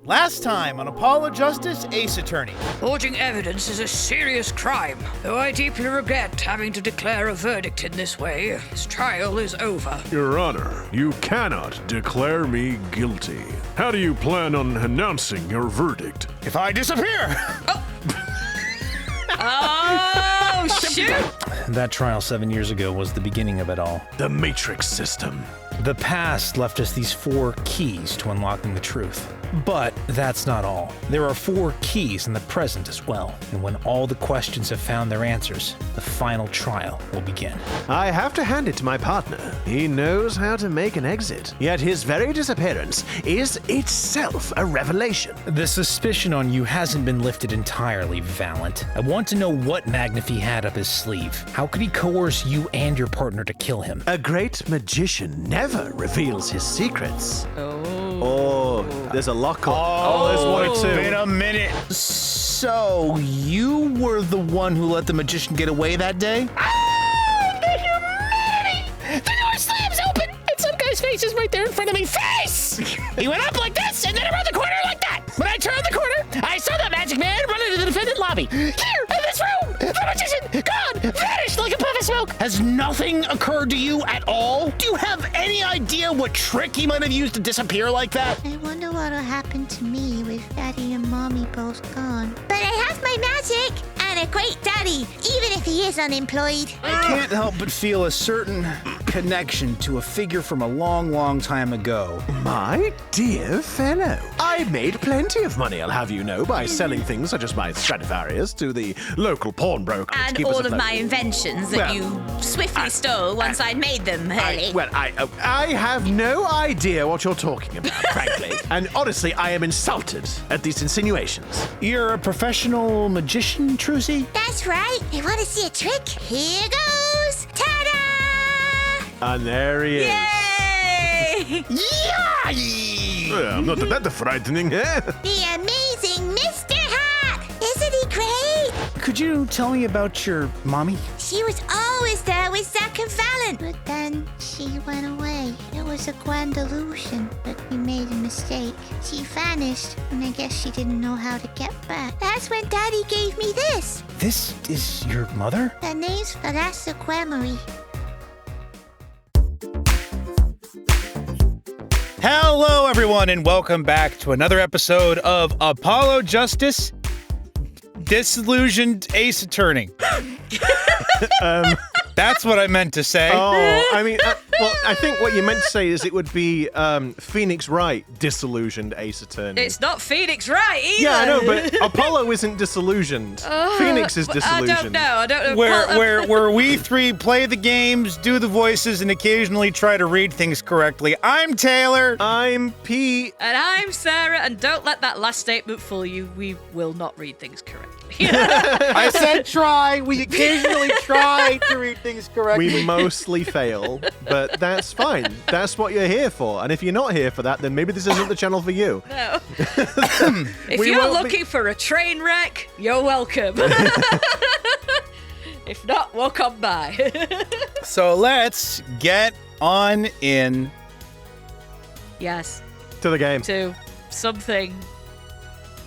Last time on Apollo Justice Ace Attorney. Forging evidence is a serious crime. Though I deeply regret having to declare a verdict in this way, this trial is over. Your Honor, you cannot declare me guilty. How do you plan on announcing your verdict? If I disappear! Oh, shoot! That trial 7 years ago was the beginning of it all. The Matrix system. The past left us these 4 keys to unlocking the truth. But that's not all. There are 4 keys in the present as well. And when all the questions have found their answers, the final trial will begin. I have to hand it to my partner. He knows how to make an exit. Yet his very disappearance is itself a revelation. The suspicion on you hasn't been lifted entirely, Valant. I want to know what Magnify had up his sleeve. How could he coerce you and your partner to kill him? A great magician never reveals his secrets. Oh, there's a lock on. There's one or two. Wait a minute. So, you were the one who let the magician get away that day? Oh, the humanity! The door slams open, and some guy's face is right there in front of me. Face! He went up like this, and then around the corner like that. When I turned the corner, I saw that magic man run into the defendant lobby. Here, in this room, the magician, gone, vanished like a puff of smoke. Has nothing occurred to you at all? Do you have any idea what trick he might have used to disappear like that? I wonder what'll happen to me with Daddy and Mommy both gone. But I have my magic and a great daddy, even if he is unemployed. I can't help but feel a certain connection to a figure from a long, long time ago. My dear fellow, I made plenty of money, I'll have you know, by selling things such as my Stradivarius to the local pawnbroker. to And keep us all of afloat. my inventions that you swiftly stole once I'd made them, Hurley. I have no idea what you're talking about, frankly. And honestly, I am insulted at these insinuations. You're a professional magician, Trucy? That's right. You want to see a trick? Here goes. Ta-da! And there he is. Yay! I'm not that frightening, eh? The amazing Mr. Hat! Isn't he great? Could you tell me about your mommy? She was always there with Zack and Valant. But then she went away. It was a grand illusion, but we made a mistake. She vanished, and I guess she didn't know how to get back. That's when Daddy gave me this. This is your mother? Her name's Velasquemery. Hello, everyone, and welcome back to another episode of Apollo Justice Disillusioned Ace Attorney. That's what I meant to say. Oh, I mean, well, I think what you meant to say is it would be Phoenix Wright, disillusioned Ace Attorney. It's not Phoenix Wright either. Yeah, I know, but Apollo isn't disillusioned. Phoenix is disillusioned. I don't know. Where we three play the games, do the voices, and occasionally try to read things correctly. I'm Taylor. I'm Pete. And I'm Sarah, and don't let that last statement fool you. We will not read things correctly. I said try. We occasionally try to read things correctly. We mostly fail, but that's fine. That's what you're here for. And if you're not here for that, then maybe this isn't the channel for you. No. If you're looking for a train wreck, you're welcome. If not, we'll come by. So let's get on in. Yes. To the game. To something.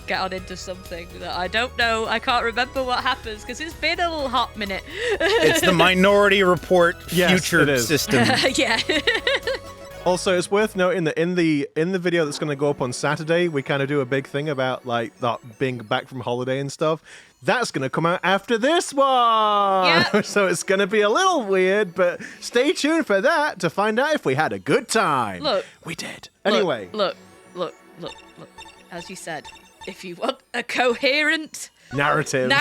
Get on into something that I don't know. I can't remember what happens because it's been a little hot minute. It's the Minority Report future system. Yeah. Also, it's worth noting that in the video that's going to go up on Saturday, we kind of do a big thing about like that being back from holiday and stuff. That's going to come out after this one. Yeah. So it's going to be a little weird, but stay tuned for that to find out if we had a good time. Look. We did. Anyway. Look. As you said, if you want a coherent narrative,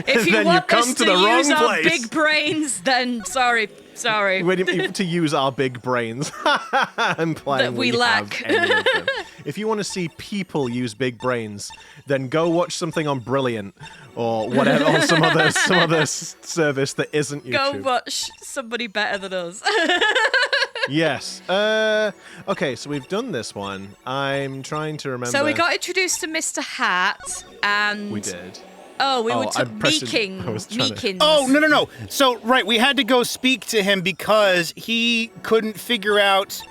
if you then want you come us to to the wrong use our place. big brains, then sorry. To use our big brains. I'm playing That we lack. Have any of them. If you want to see people use big brains, then go watch something on Brilliant or whatever, or some other service that isn't YouTube. Go watch somebody better than us. Yes. Okay, so we've done this one. I'm trying to remember. So we got introduced to Mr. Hat, and We did. Oh, we went to I'm pressing- Meekins. Oh, no. So, right, we had to go speak to him because he couldn't figure out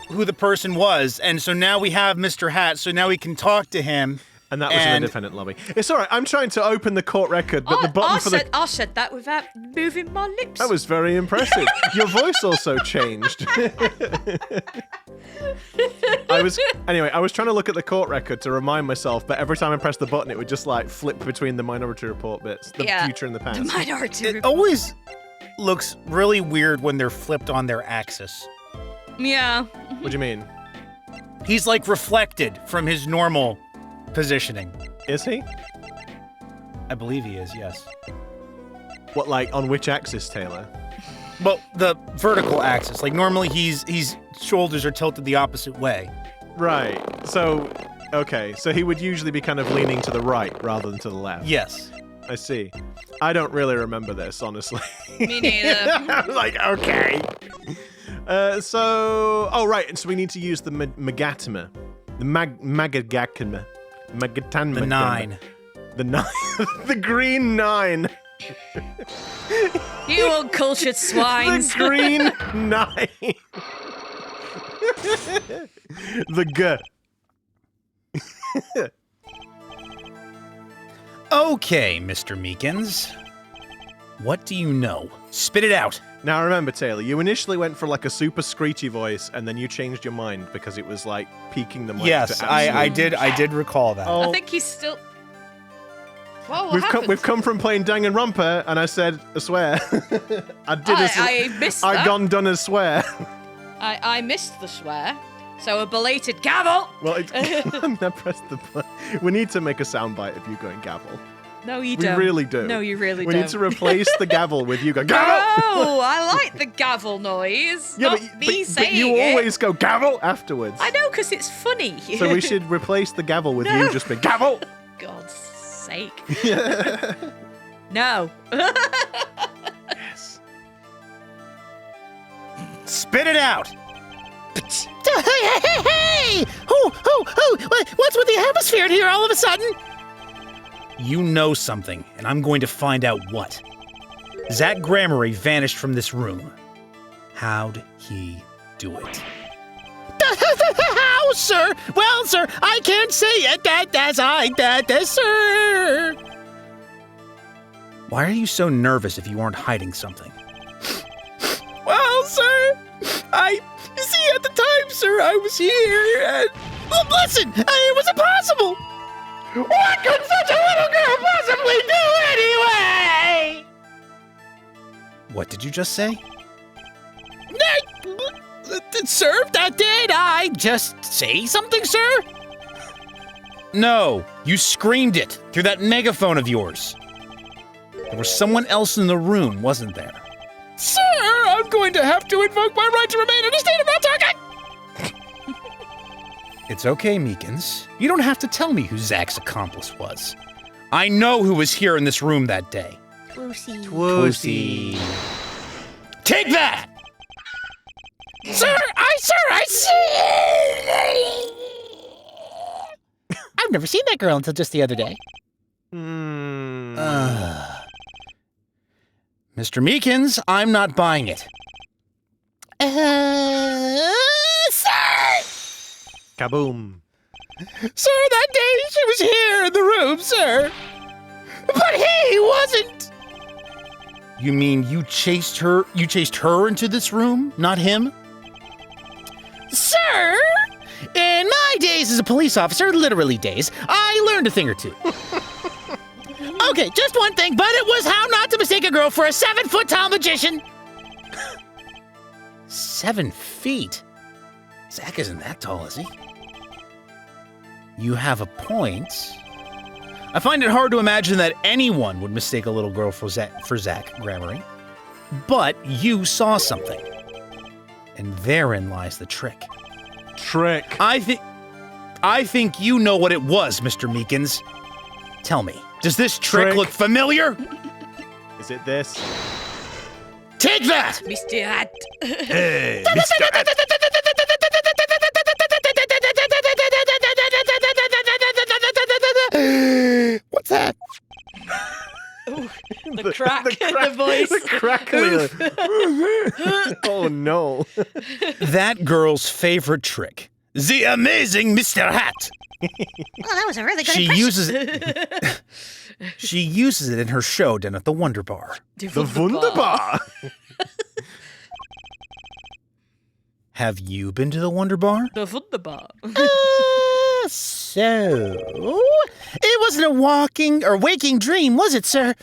who the person was, and so now we have Mr. Hat, so now we can talk to him. And that was an independent lobby. It's all right. I'm trying to open the court record, but the button for the... I said that without moving my lips. That was very impressive. Your voice also changed. I was trying to look at the court record to remind myself, but every time I pressed the button, it would just like flip between the Minority Report bits, the future and the past. The Minority Report. It always looks really weird when they're flipped on their axis. Yeah. What do you mean? He's like reflected from his normal positioning. Is he? I believe he is, yes. What, like on which axis, Taylor? Well, the vertical axis. Like normally he's shoulders are tilted the opposite way. Right. So, okay. So he would usually be kind of leaning to the right rather than to the left. Yes. I see. I don't really remember this, honestly. Me neither. I'm like, okay. Oh, right. And so we need to use the Magatama. The Magatama. Magatama. The 9. The 9. The green 9. You uncultured swines. The green 9. The G. Okay, Mr. Meekins. What do you know? Spit it out. Now remember, Taylor, you initially went for like a super screechy voice, and then you changed your mind because it was like peaking the mic. Yes, to I did recall that. Oh. I think he's still... Whoa, what happened? We've come from playing Danganronpa, and I said, I swear. I missed that. I gone done a swear. I missed the swear. So a belated gavel. Well, I pressed the button. We need to make a soundbite of you going gavel. No, you don't. We really do. No, you really we don't. need to replace the gavel with you going gavel. Oh, I like the gavel noise. Yeah, Not but me saying you it. always go gavel afterwards. I know, because it's funny. So we should replace the gavel with you just being gavel. God's sake. No. Yes. Spit it out. Hey! What's with the hemisphere here all of a sudden? You know something, and I'm going to find out what. Zach Gramarye vanished from this room. How'd he do it? How, sir? Well, sir, I can't say it, sir. Why are you so nervous if you aren't hiding something? Well, sir, you see, at the time, sir, I was here, and... Well, listen, it was impossible. What could such a little girl possibly do anyway? What did you just say? Sir, did I just say something, sir? No, you screamed it through that megaphone of yours. There was someone else in the room, wasn't there? Sir, I'm going to have to invoke my right to remain in a state of not talking. It's okay, Meekins. You don't have to tell me who Zach's accomplice was. I know who was here in this room that day. Twoosie. Take that! Sir, I see. I've never seen that girl until just the other day. Mr. Meekins, I'm not buying it. Sir! Kaboom. Sir, that day she was here in the room, sir. But he wasn't. You mean you chased her into this room, not him? Sir, in my days as a police officer, literally days, I learned a thing or two. Okay, just one thing, but it was how not to mistake a girl for a 7-foot-tall magician. 7 feet? Zach isn't that tall, is he? You have a point. I find it hard to imagine that anyone would mistake a little girl for Zach Gramarye. But you saw something. And therein lies the trick. Trick. I think you know what it was, Mr. Meekins. Tell me, does this trick look familiar? Is it this? Take that! Mr. Hat. Hey, Mr. What's that? Ooh, the crack in the voice. The crackly. Oh no. That girl's favorite trick. The amazing Mr. Hat. Well, that was a really good She impression. uses it. She uses it in her show down at the Wonder Bar. The Wunderbar. Have you been to the Wonder Bar? The Wunderbar. So, it wasn't a waking dream, was it, sir?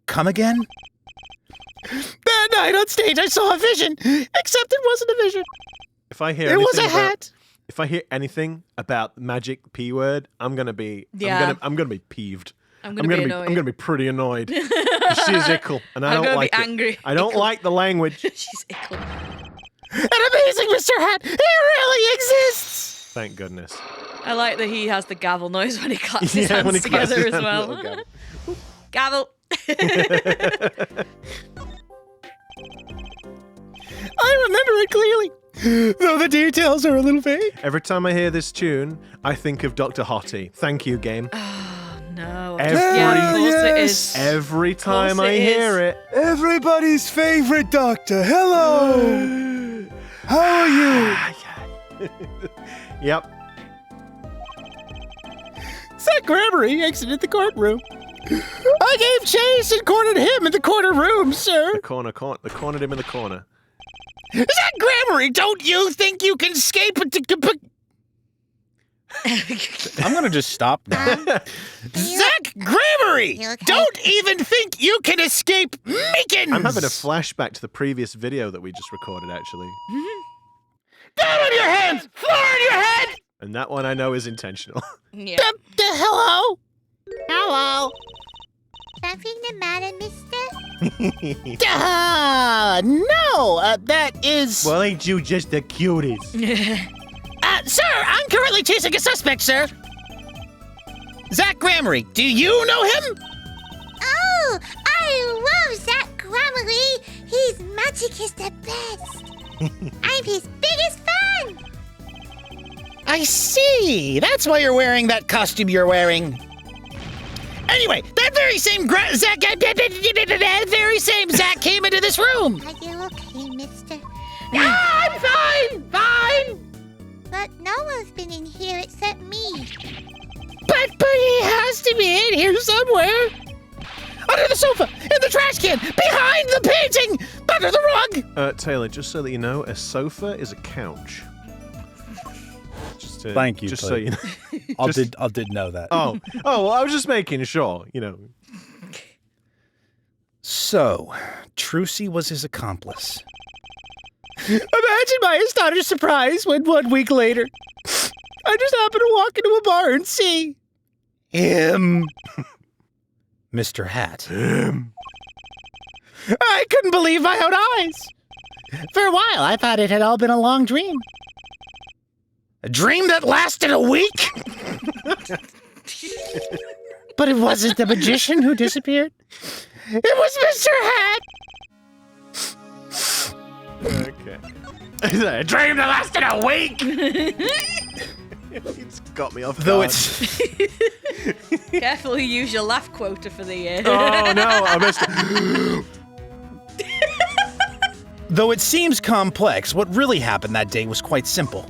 Come again? That night on stage, I saw a vision, except it wasn't a vision. If I hear It was a anything about- hat. If I hear anything about the magic P word, I'm gonna be I'm gonna be peeved. I'm gonna be annoyed. I'm gonna be pretty annoyed. She's ickle, and I I'm don't gonna like be it. angry. I don't like the language. She's ickle. An amazing Mr. Hat. He really exists. Thank goodness. I like that he has the gavel noise when he claps his Yeah, when hands he claps together his as hands, well. little Gavel. I remember it clearly, though the details are a little vague. Every time I hear this tune, I think of Dr. Hottie. Thank you, game. No. Every- yeah, of course it yes. is. Every time course I it hear is. it. Everybody's favorite doctor. Hello. How are you? Yep. Zach Gramery exited the courtroom. I gave chase and cornered him in the corner room, sir. The cornered him in the corner. Zach Gramery, don't you think you can escape it? I'm gonna just stop now. Zach Gramery, You okay? don't even think you can escape Meekins. I'm having a flashback to the previous video that we just recorded, actually. Down on your hands, floor on your head. And that one I know is intentional. Yeah. Hello. Hello. Something the matter, mister? No, that is... Well, ain't you just the cutest? Sir, I'm currently chasing a suspect, sir. Zach Gramery, do you know him? Oh, I love Zach Gramery. His magic is the best. I'm his biggest fan. I see. That's why you're wearing that costume you're wearing. Anyway, that very same Zach came into this room. Are you okay, mister? I'm fine. But no one's been in here except me. But he has to be in here somewhere. Under the sofa, in the trash can, behind the painting, under the rug. Taylor, just so that you know, a sofa is a couch. Thank you, Just Clay. so you know. I did know that. Oh, well, I was just making sure, you know. So, Trucy was his accomplice. Imagine my astonished surprise when 1 week later, I just happened to walk into a bar and see him. Mr. Hat. I couldn't believe my own eyes. For a while, I thought it had all been a long dream. A dream that lasted a week? But it wasn't the magician who disappeared. It was Mr. Hat. Okay. A dream that lasted a week! It's got me off guard. Though it's Careful you use your laugh quota for the year. Oh, no, I missed it. Though it seems complex, what really happened that day was quite simple.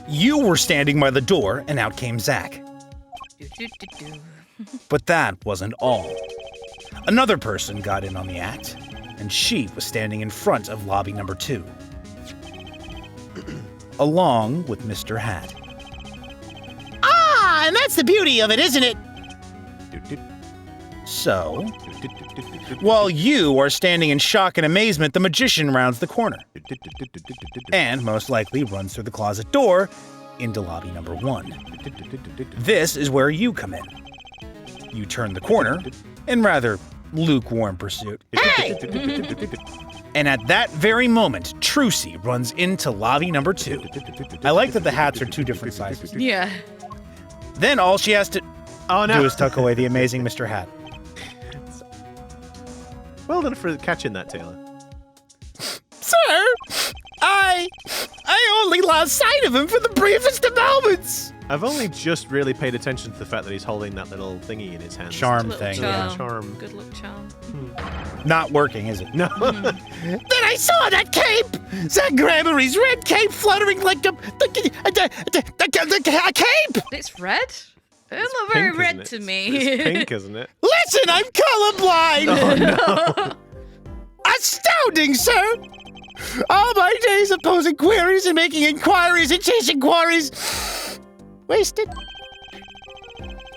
You were standing by the door, and out came Zach. But that wasn't all. Another person got in on the act, and she was standing in front of lobby number 2. Along with Mr. Hat. Ah, and that's the beauty of it, isn't it? So, while you are standing in shock and amazement, the magician rounds the corner. And most likely runs through the closet door into lobby number 1. This is where you come in. You turn the corner in rather lukewarm pursuit. Hey! And at that very moment, Trucy runs into lobby number 2. I like that the hats are 2 different sizes. Yeah. Then all she has to Oh, do no. is tuck away the amazing Mr. Hat. Well done for catching that, Taylor. Sir, I only lost sight of him for the briefest of moments. I've only just really paid attention to the fact that he's holding that little thingy in his hand. Charm Little thing. charm. Yeah, charm. Good luck charm. Not working, is it? No. Then I saw that cape! Zach Grammary's red cape fluttering like a cape! It's red? It's not very Pink, red isn't to it? me. It's pink, isn't it? Listen, I'm colorblind! Oh, no. Astounding, sir! All my days of posing queries and making inquiries and chasing quarries wasted.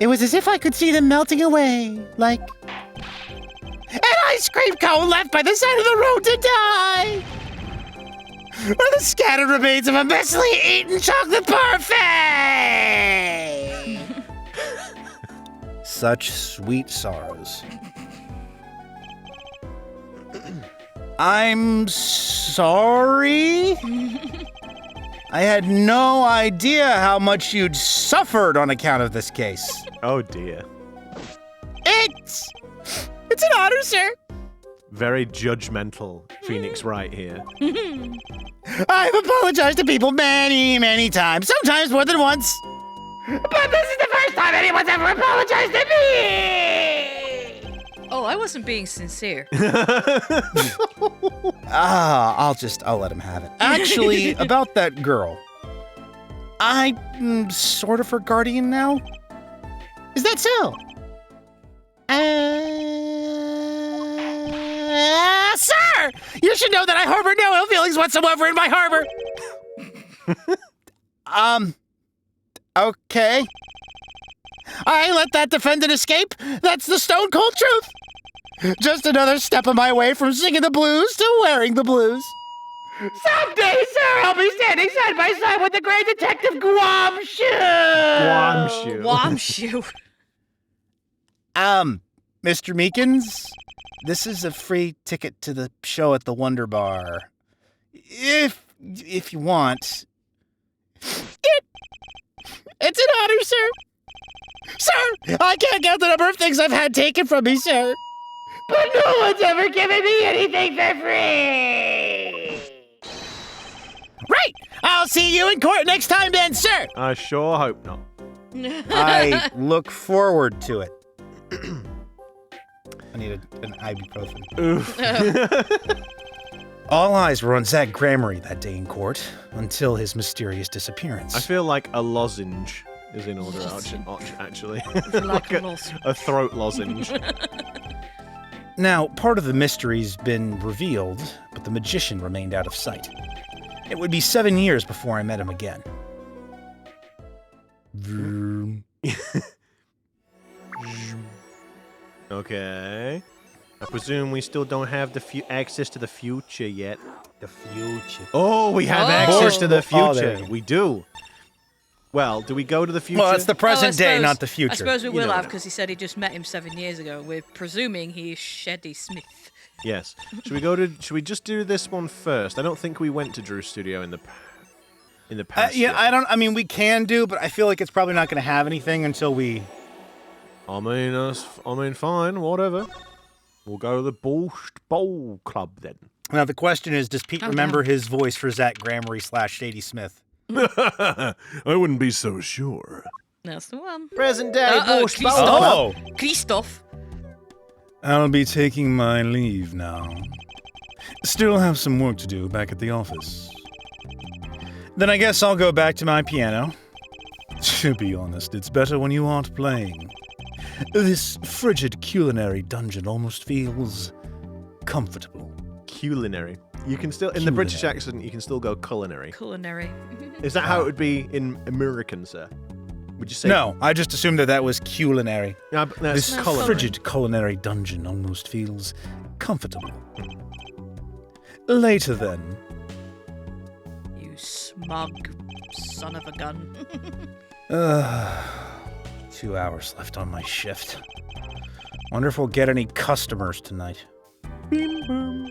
It was as if I could see them melting away, like an ice cream cone left by the side of the road to die. Or the scattered remains of a messily eaten chocolate parfait. Such sweet sorrows. I'm sorry? I had no idea how much you'd suffered on account of this case. Oh, dear. It's an honor, sir. Very judgmental Phoenix Wright here. I've apologized to people many, many times, sometimes more than once. But this is the first time anyone's ever apologized to me! Oh, I wasn't being sincere. I'll let him have it. Actually, about that girl. I'm sort of her guardian now. Is that so? Sir! You should know that I harbor no ill feelings whatsoever in my harbor. Okay. I let that defendant escape. That's the stone cold truth. Just another step on my way from singing the blues to wearing the blues. Someday, sir, I'll be standing side by side with the great detective Guamshu. Guamshu. Mr. Meekins, this is a free ticket to the show at the Wonder Bar. If you want. It's an honor, sir. Sir, I can't count the number of things I've had taken from me, sir. But no one's ever given me anything for free. Right! I'll see you in court next time then, sir. I sure hope not. I look forward to it. I need an ibuprofen. Oof. All eyes were on Zach Grammery that day in court until his mysterious disappearance. I feel like a lozenge is in order, actually. Like a throat lozenge. Now, part of the mystery's been revealed, but the magician remained out of sight. It would be 7 years before I met him again. Okay. I presume we still don't have the access to the future yet. The future. Oh, we have Oh. access to the Oh, there future. you go. We do. Well, do we go to the future? Well, it's the present day, suppose- not the future. I suppose we You will know have, that. because he said he just met him 7 years ago. We're presuming he's Shadi Smith. Yes. Should we just do this one first? I don't think we went to Drew's studio in the past. Yeah, yet. I mean, we can do, but I feel like it's probably not going to have anything until we... I mean, fine, whatever. We'll go to the Bowl Club then. Now, the question is, does Pete remember his voice for Zach Grammery / Shady Smith? I wouldn't be so sure. That's the one. Present day Borscht Bowl Kristoph. Club. Kristoph. I'll be taking my leave now. Still have some work to do back at the office. Then I guess I'll go back to my piano. To be honest, it's better when you aren't playing. This frigid culinary dungeon almost feels comfortable. Culinary. You can still, in the British accent, you can still go culinary. Culinary. Is that how it would be in American, sir? Would you say? No, I just assumed that was culinary. No, but that's This culinary. frigid culinary dungeon almost feels comfortable. Later then. You smug son of a gun. 2 hours left on my shift. Wonder if we'll get any customers tonight. Bim, boom.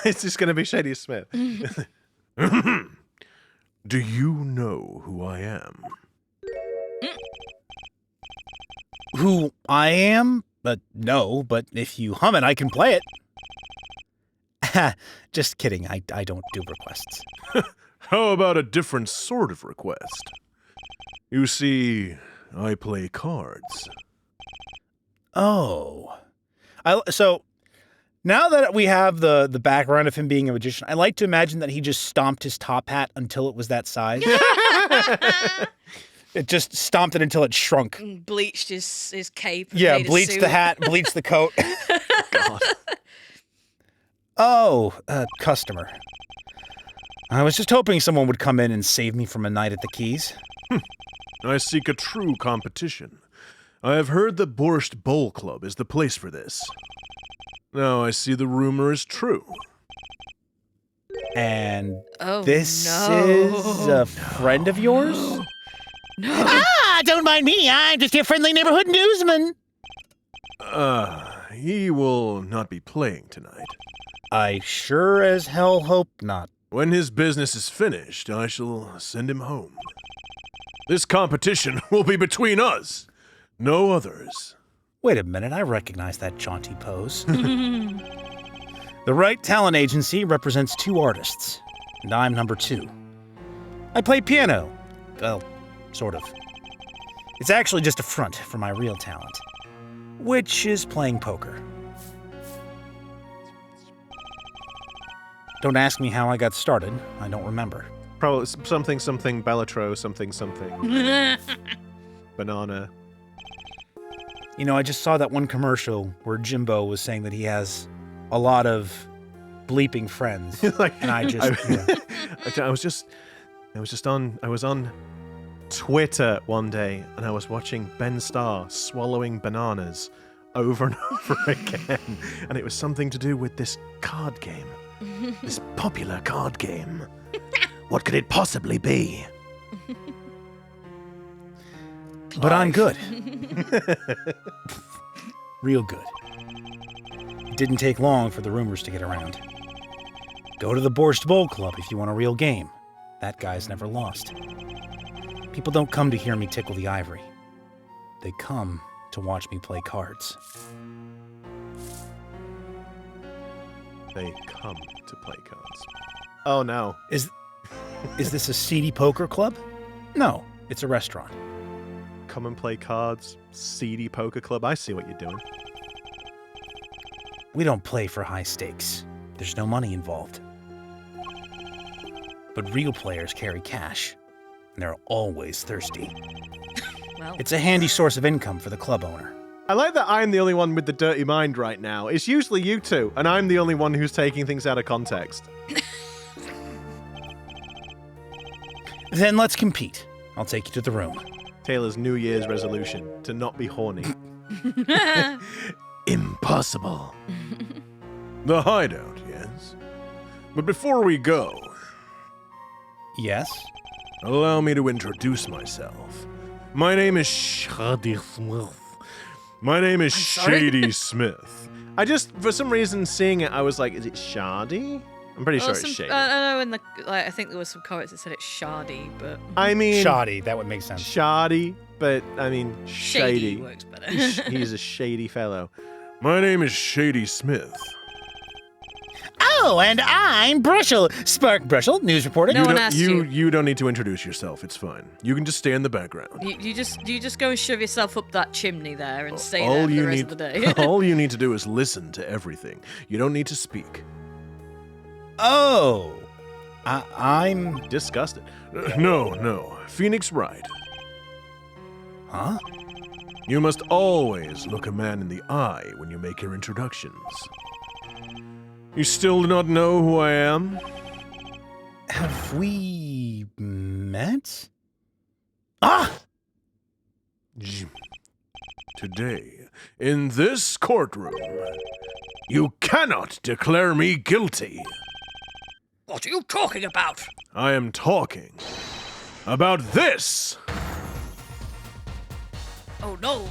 It's just going to be Shady Smith. Do you know who I am? Who I am? But no, but if you hum it, I can play it. Just kidding. I don't do requests. How about a different sort of request? You see, I play cards. Oh. So now that we have the background of him being a magician, I like to imagine that he just stomped his top hat until it was that size. It just stomped it until it shrunk. Bleached his cape. And Yeah, made a bleached suit. the hat, bleached the coat. God. Oh, customer. I was just hoping someone would come in and save me from a night at the Keys. I seek a true competition. I have heard the Borscht Bowl Club is the place for this. Now I see the rumor is true. And Oh, this no. is a friend of yours? No. Ah, don't mind me. I'm just your friendly neighborhood newsman. He will not be playing tonight. I sure as hell hope not. When his business is finished, I shall send him home. This competition will be between us, no others. Wait a minute, I recognize that jaunty pose. The Right Talent Agency represents 2 artists, and I'm number 2. I play piano. Well, sort of. It's actually just a front for my real talent, which is playing poker. Don't ask me how I got started. I don't remember. Probably something Bellatro, something. Banana. You know, I just saw that one commercial where Jimbo was saying that he has a lot of bleeping friends. Like, And I just, yeah. I was on Twitter one day and I was watching Ben Starr swallowing bananas over and over again, and it was something to do with this card game, this popular card game. What could it possibly be? But I'm good. Real good. It didn't take long for the rumors to get around. Go to the Borscht Bowl Club if you want a real game. That guy's never lost. People don't come to hear me tickle the ivory. They come to watch me play cards. They come to play cards. Oh no. Is this a seedy poker club? No, it's a restaurant. Come and play cards, seedy poker club. I see what you're doing. We don't play for high stakes. There's no money involved. But real players carry cash, and they're always thirsty. Well, It's a handy source of income for the club owner. I like that I'm the only one with the dirty mind right now. It's usually you two, and I'm the only one who's taking things out of context. Then let's compete. I'll take you to the room. Taylor's New Year's resolution to not be horny. Impossible. The hideout, yes? But before we go, Yes? allow me to introduce myself. My name is Shadi Smith. My name is sorry? Shady Smith. I just, for some reason, seeing it, I was like, is it Shadi? I'm pretty sure well, it's Shady. I know in the I think there was some comments that said it's Shadi, but I mean, Shoddy, that would make sense. Shadi, but I mean, Shady Shady. works better. He's a shady fellow. My name is Shady Smith. Oh, and I'm Brushel, Spark Brushel, news reporter. No you one don't, asked you, you. you don't need to introduce yourself. It's fine. You can just stay in the background. You just go and shove yourself up that chimney there and stay All there for you the rest need, of the day. all you need to do is listen to everything. You don't need to speak. Oh! I'm... Disgusted. No. Phoenix Wright. Huh? You must always look a man in the eye when you make your introductions. You still do not know who I am? Have we met? Ah! Today, in this courtroom, you cannot declare me guilty. What are you talking about? I am talking about this. Oh no.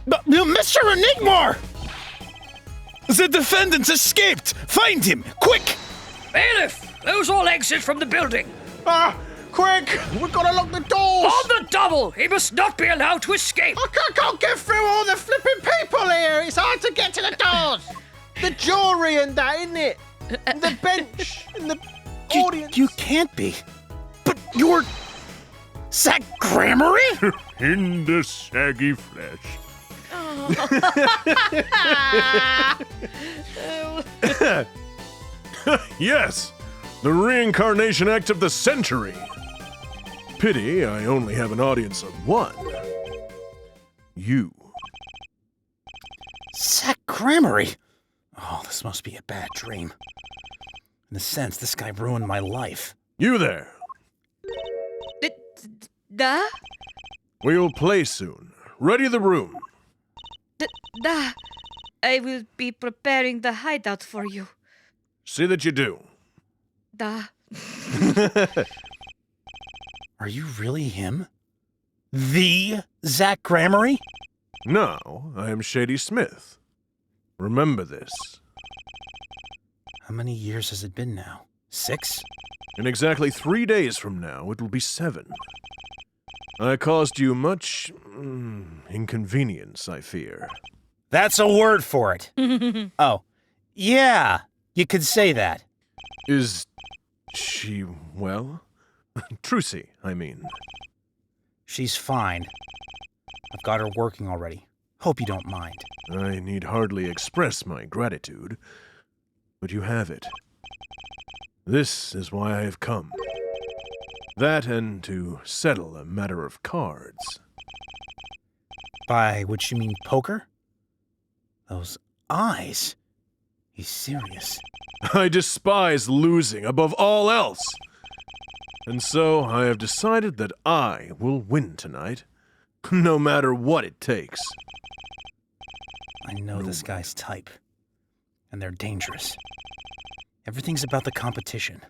Mr. Enigmar! The defendant escaped! Find him! Quick! Bailiff, those all exit from the building. Quick! We've got to lock the doors! On the double! He must not be allowed to escape. I can't get through all the flipping people here! It's hard to get to the doors! The jury and that, isn't it? The bench and the audience. You can't be. But you're Zach Gramarye? In the saggy flesh. Yes, the reincarnation act of the century. Pity I only have an audience of one. You. Zach Gramarye? Oh, this must be a bad dream. In a sense, this guy ruined my life. You there. Da? We'll play soon. Ready the room. Da. I will be preparing the hideout for you. See that you do. Da. Are you really him? The Zach Gramarye? Now, I am Shady Smith. Remember this. How many years has it been now? 6? In exactly 3 days from now, it will be 7. I caused you much inconvenience, I fear. That's a word for it. Oh, yeah, you could say that. Is she well? Trucy, I mean. She's fine. I've got her working already. Hope you don't mind. I need hardly express my gratitude, but you have it. This is why I have come. That and to settle a matter of cards. By which you mean poker? Those eyes. He's serious. I despise losing above all else. And so I have decided that I will win tonight, no matter what it takes. I know this guy's type. And they're dangerous. Everything's about the competition.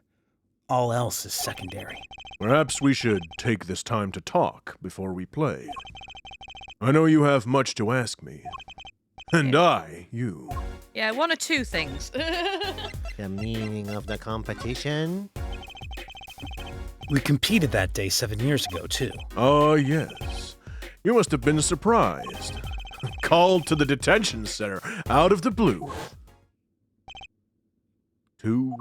All else is secondary. Perhaps we should take this time to talk before we play. I know you have much to ask me. And I, you. Yeah, one or two things. The meaning of the competition? We competed that day 7 years ago, too. Ah, yes. You must have been surprised. Called to the detention center out of the blue. 2,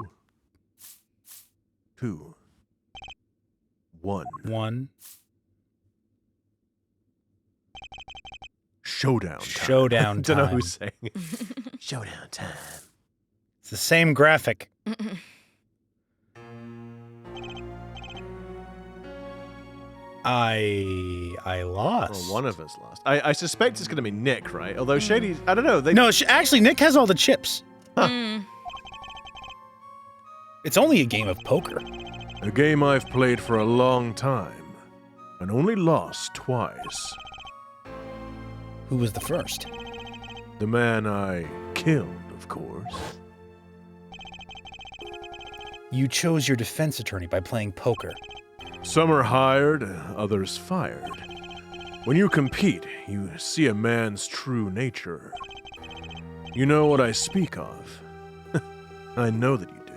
1. 1. Showdown time. Showdown Don't know time. who's saying it. Showdown time. It's the same graphic. I lost. Well, one of us lost. I suspect it's going to be Nick, right? Although Shady, I don't know. No, actually, Nick has all the chips. It's only a game of poker. A game I've played for a long time, and only lost twice. Who was the first? The man I killed, of course. You chose your defense attorney by playing poker. Some are hired, others fired. When you compete, you see a man's true nature. You know what I speak of. I know that you do.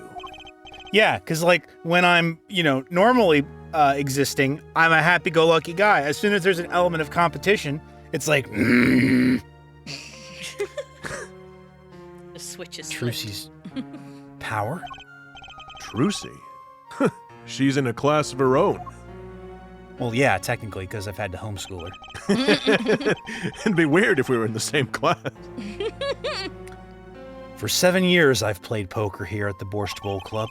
Yeah, because, like, when I'm, normally existing, I'm a happy-go-lucky guy. As soon as there's an element of competition, it's like, The switch is flipped. Trucy's power? Trucy? She's in a class of her own. Well, yeah, technically, because I've had to homeschool her. It'd be weird if we were in the same class. For 7 years, I've played poker here at the Borscht Bowl Club,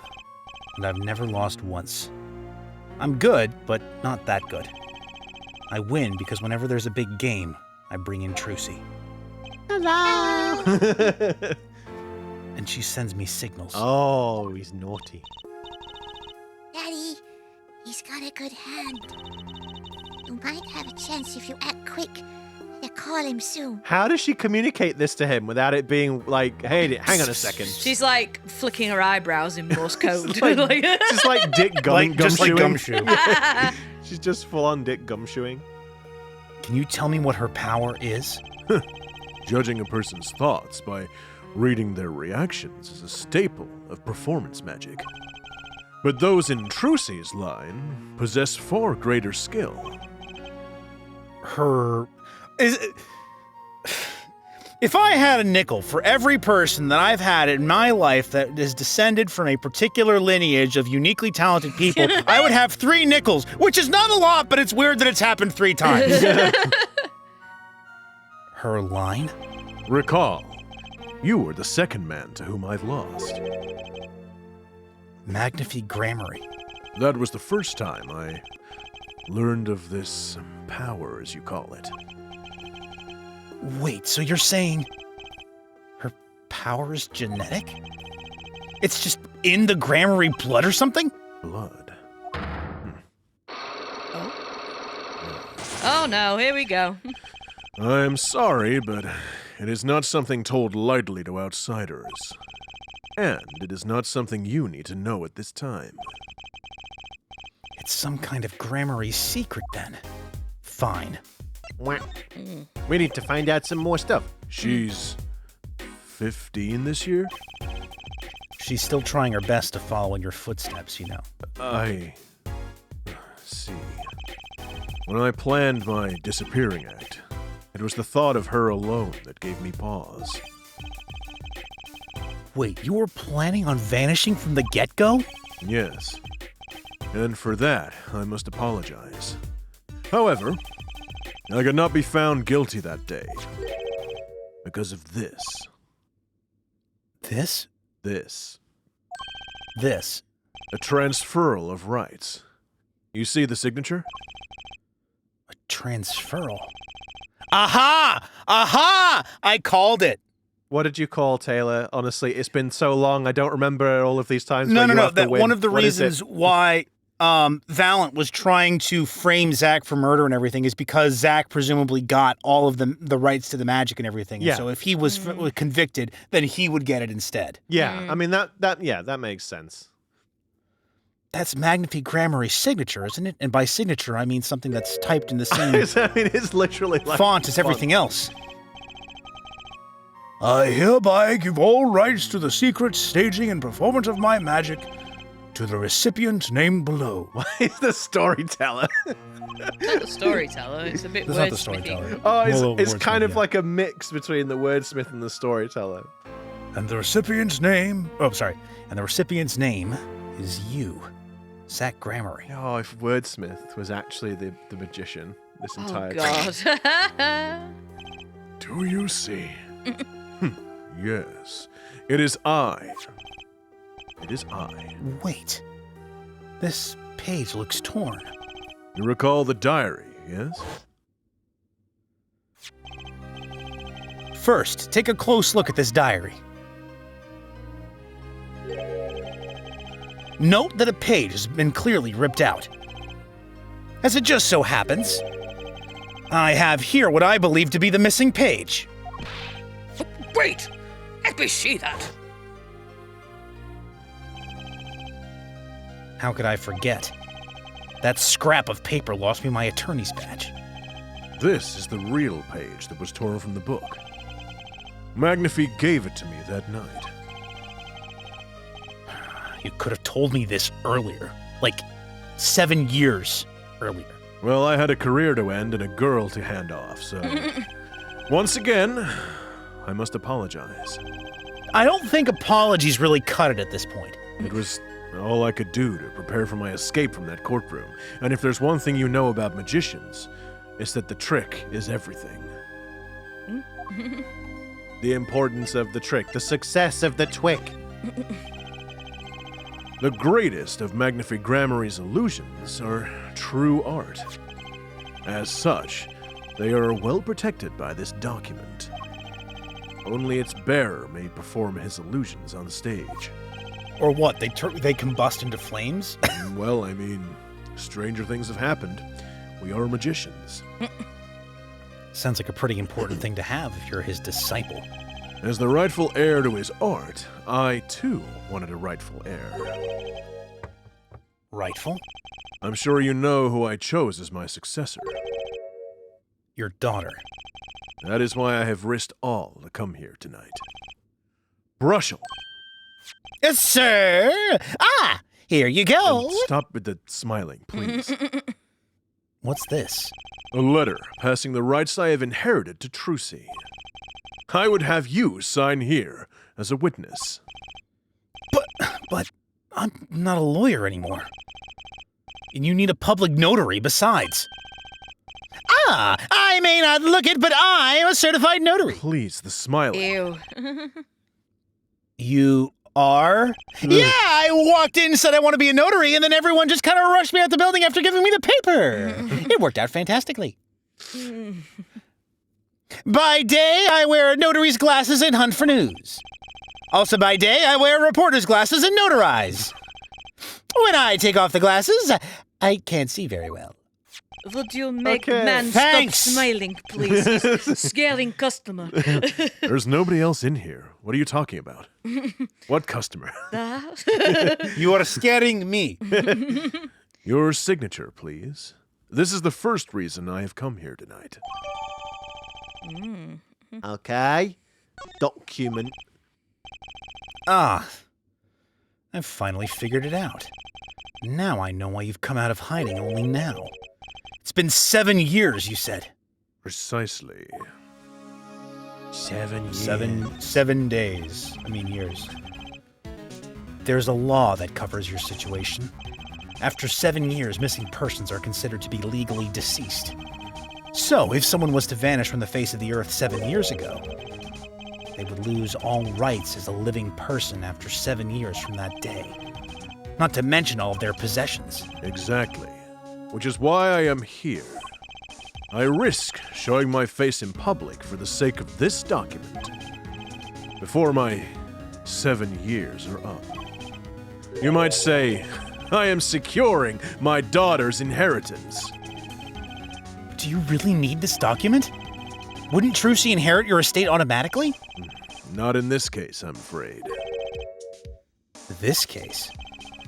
and I've never lost once. I'm good, but not that good. I win because whenever there's a big game, I bring in Trucy. Hello! And she sends me signals. Oh, he's naughty. Daddy, he's got a good hand. You might have a chance if you act quick. Yeah, call him soon. How does she communicate this to him without it being like, hey, hang on a second? She's like flicking her eyebrows in Morse code. Just like Dick gumshoeing. Just like Gumshoe. She's just full on Dick gumshoeing. Can you tell me what her power is? Judging a person's thoughts by reading their reactions is a staple of performance magic. But those in Trucy's line possess far greater skill. Her... If I had a nickel for every person that I've had in my life that is descended from a particular lineage of uniquely talented people, I would have 3 nickels, which is not a lot, but it's weird that it's happened 3 times. Her line? Recall, you were the second man to whom I've lost. Magnifique Grammary. That was the first time I learned of this power, as you call it. Wait, so you're saying her power is genetic? It's just in the Grammary blood or something? Blood. Oh no, here we go. I'm sorry, but it is not something told lightly to outsiders. And it is not something you need to know at this time. It's some kind of Grammary secret then. Fine. We need to find out some more stuff. She's 15 this year? She's still trying her best to follow in your footsteps, you know. I see. When I planned my disappearing act, it was the thought of her alone that gave me pause. Wait, you were planning on vanishing from the get-go? Yes. And for that, I must apologize. However, I could not be found guilty that day. Because of this. This? This. This. A transferal of rights. You see the signature? A transferal. Aha! Aha! I called it. What did you call Taylor? Honestly, it's been so long. I don't remember all of these times. No. Have to That win. one of the What is it? reasons why Valant was trying to frame Zach for murder and everything is because Zach presumably got all of the rights to the magic and everything. Yeah. And so if he was convicted, then he would get it instead. Yeah, I mean that makes sense. That's Magnifique Grammary's signature, isn't it? And by signature, I mean something that's typed in the same I mean, it's literally like font as everything else. I hereby give all rights to the secret staging and performance of my magic to the recipient named below. Why is the storyteller? It's not the storyteller, it's a bit That's not the wordsmithy. storyteller. Oh, Well, it's kind of wordsmith, like a mix between the wordsmith and the storyteller. And the recipient's name... Oh, sorry. And the recipient's name is you, Zach Grammary. Oh, if wordsmith was actually the magician this Oh entire time. god. Do you see? Yes. It is I. It is I. Wait. This page looks torn. You recall the diary, yes? First, take a close look at this diary. Note that a page has been clearly ripped out. As it just so happens, I have here what I believe to be the missing page. Wait! Let me see that. How could I forget? That scrap of paper lost me my attorney's badge. This is the real page that was torn from the book. Magnifique gave it to me that night. You could have told me this earlier. Like 7 years earlier. Well, I had a career to end and a girl to hand off, so... Once again, I must apologize. I don't think apologies really cut it at this point. It was all I could do to prepare for my escape from that courtroom. And if there's one thing you know about magicians, it's that the trick is everything. The importance of the trick, the success of the twick. The greatest of Magnifique Grammary's illusions are true art. As such, they are well protected by this document. Only its bearer may perform his illusions on stage. Or what? They combust into flames? Well, I mean, stranger things have happened. We are magicians. Sounds like a pretty important thing to have if you're his disciple. As the rightful heir to his art, I too wanted a rightful heir. Rightful? I'm sure you know who I chose as my successor. Your daughter. That is why I have risked all to come here tonight. Brushel! Yes, sir! Ah! Here you go! And stop with the smiling, please. What's this? A letter passing the rights I have inherited to Trucy. I would have you sign here as a witness. But I'm not a lawyer anymore. And you need a public notary besides. Ah, I may not look it, but I am a certified notary. Please, the smiling. Ew. You are? Yeah, I walked in and said I want to be a notary, and then everyone just kind of rushed me out the building after giving me the paper. It worked out fantastically. By day, I wear a notary's glasses and hunt for news. Also by day, I wear reporter's glasses and notarize. When I take off the glasses, I can't see very well. Would you make Okay. man Thanks. stop smiling, please? He's scaring customer. There's nobody else in here. What are you talking about? What customer? You are scaring me. Your signature, please. This is the first reason I have come here tonight. Okay. Document. Ah, I've finally figured it out. Now I know why you've come out of hiding only now. It's been 7 years, you said. Precisely. 7 years. 7 days. I mean years. There's a law that covers your situation. After 7 years, missing persons are considered to be legally deceased. So, if someone was to vanish from the face of the earth 7 years ago, they would lose all rights as a living person after 7 years from that day. Not to mention all of their possessions. Exactly. Which is why I am here. I risk showing my face in public for the sake of this document. Before my 7 years are up. You might say, I am securing my daughter's inheritance. Do you really need this document? Wouldn't Trucy inherit your estate automatically? Not in this case, I'm afraid. This case?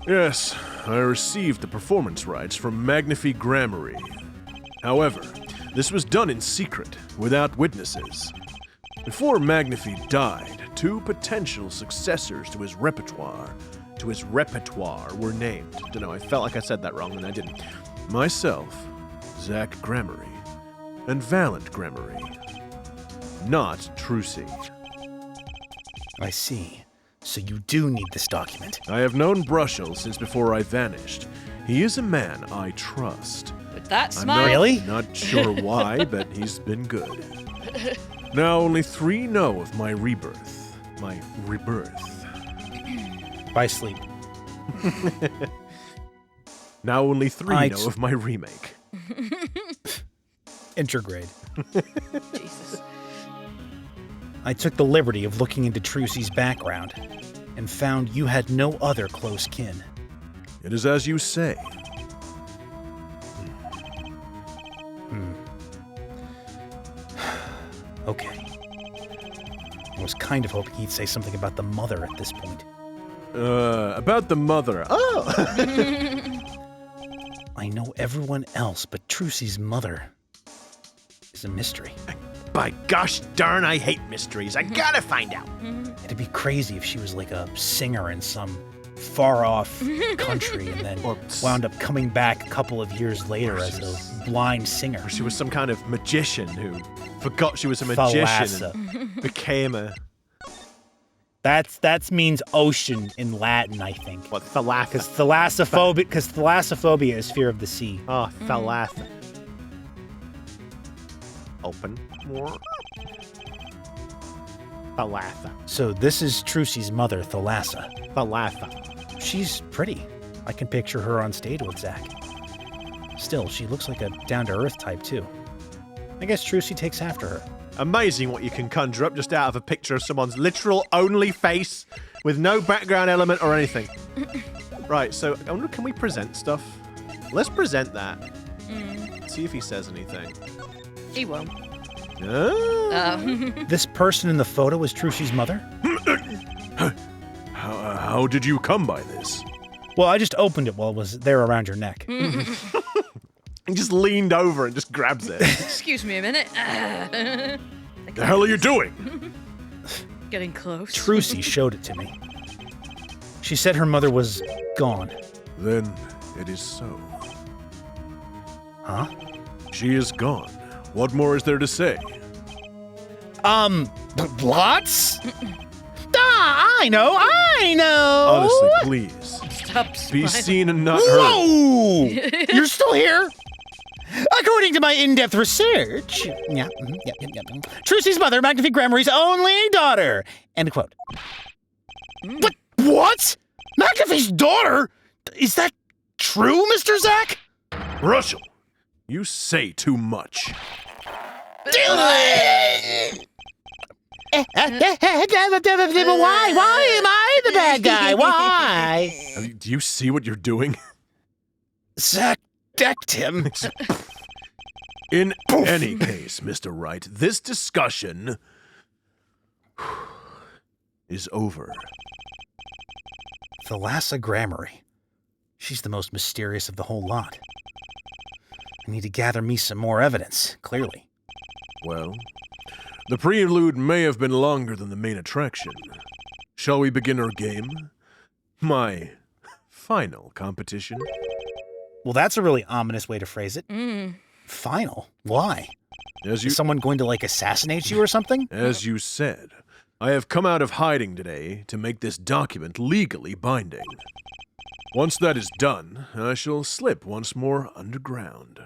Yes, I received the performance rights from Magnifi Grammary. However, this was done in secret, without witnesses. Before Magnifi died, 2 potential successors to his repertoire were named. Don't know, I felt like I said that wrong and I didn't. Myself, Zach Grammary, and Valant Grammary. Not Trucy. I see. So you do need this document. I have known Brushel since before I vanished. He is a man I trust. With that I'm smile. Really? Not sure why, but he's been good. Now only 3 know of my rebirth. My rebirth. By sleep. Now only 3 I know of my remake. Intergrade. Jesus. I took the liberty of looking into Trucy's background and found you had no other close kin. It is as you say. Okay. I was kind of hoping he'd say something about the mother at this point. About the mother. Oh! I know everyone else, but Trucy's mother is a mystery. By gosh darn, I hate mysteries. I gotta find out. It'd be crazy if she was like a singer in some far-off country and then Or wound up coming back a couple of years later as a blind singer. She was some kind of magician who forgot she was a magician Thalassa. and became a... That means ocean in Latin, I think. What, Thalatha? Because thalassophobia is fear of the sea. Oh, Thalatha. Open. More. Thalatha. So this is Trucy's mother, Thalassa. Thalatha. She's pretty. I can picture her on stage with Zach. Still, she looks like a down-to-earth type, too. I guess Trucy takes after her. Amazing what you can conjure up just out of a picture of someone's literal only face with no background element or anything. Right, so I wonder, can we present stuff? Let's present that. See if he says anything. He won't. Ah. This person in the photo is Trucy's mother? How did you come by this? Well, I just opened it while it was there around your neck. He just leaned over and just grabs it. Excuse me a minute. The hell are you doing? Getting close. Trucy showed it to me. She said her mother was gone. Then it is so. Huh? She is gone. What more is there to say? Lots? I know! Honestly, please. Stop Be smiling. seen and not heard. Whoa! You're still here? According to my in-depth research, Trucy's mother, Magnifique Grammary's only daughter. End quote. But what? Magnifique's daughter? Is that true, Mr. Zack? Russell, you say too much. Why? Why am I the bad guy? Why? Do you see what you're doing? Zack decked him. In any case, Mr. Wright, this discussion is over. Thalassa Grammary. She's the most mysterious of the whole lot. I need to gather me some more evidence, clearly. Well, the prelude may have been longer than the main attraction. Shall we begin our game? My final competition? Well, that's a really ominous way to phrase it. Mm. Final? Why? As Is someone going to, assassinate you or something? As you said, I have come out of hiding today to make this document legally binding. Once that is done, I shall slip once more underground.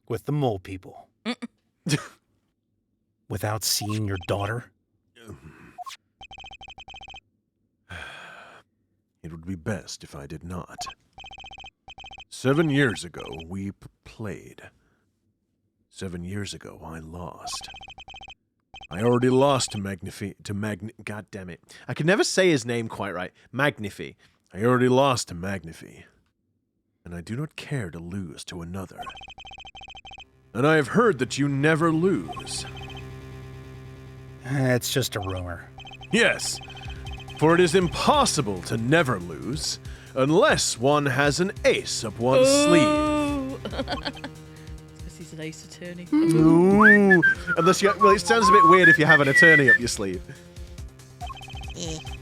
With the mole people. Without seeing your daughter? It would be best if I did not. 7 years ago, we played. 7 years ago, I lost. I already lost to God damn it. I could never say his name quite right. Magnifi. I already lost to Magnifi. And I do not care to lose to another. And I have heard that you never lose. It's just a rumor. Yes, for it is impossible to never lose unless one has an ace up one's sleeve. Because he's an ace attorney. Ooh. Unless you, well, it sounds a bit weird if you have an attorney up your sleeve.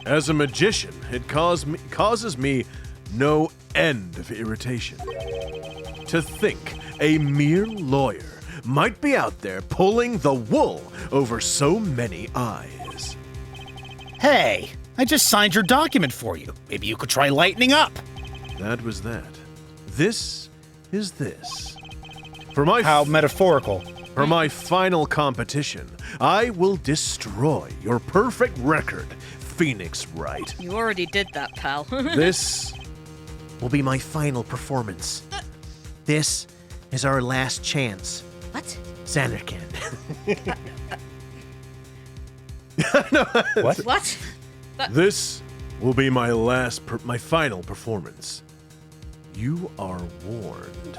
As a magician, it causes me no end of irritation. To think a mere lawyer might be out there pulling the wool over so many eyes. Hey, I just signed your document for you. Maybe you could try lightening up. That was that. This is this. For my How metaphorical. For my final competition, I will destroy your perfect record, Phoenix Wright. You already did that, pal. This Will be my final performance. This is our last chance. What? Xanarkand. What? What? This will be my my final performance. You are warned.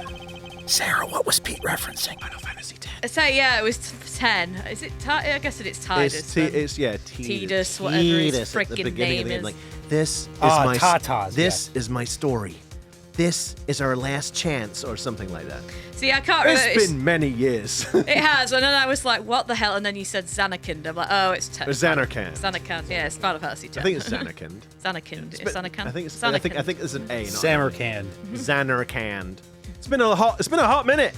Sarah, what was Pete referencing? Final Fantasy X. So yeah, it was 10. Is it? I guess it's Tidus. Tidus, whatever his freaking name is. Like, this is Ah, Tatas, This is my story. This is our last chance, or something like that. See, I can't remember. It's been many years. It has, and then I was like, "What the hell?" And then you said Xanarkand. I'm like, "Oh, it's Xanarkand. Xanarkand. Yeah, it's Final Fantasy X. I think it's Xanarkand. Xanarkand. It's Xanarkand. I think it's. Xanarkand. I think there's an A. Not Samarkand. Xanarkand. It's been a hot minute.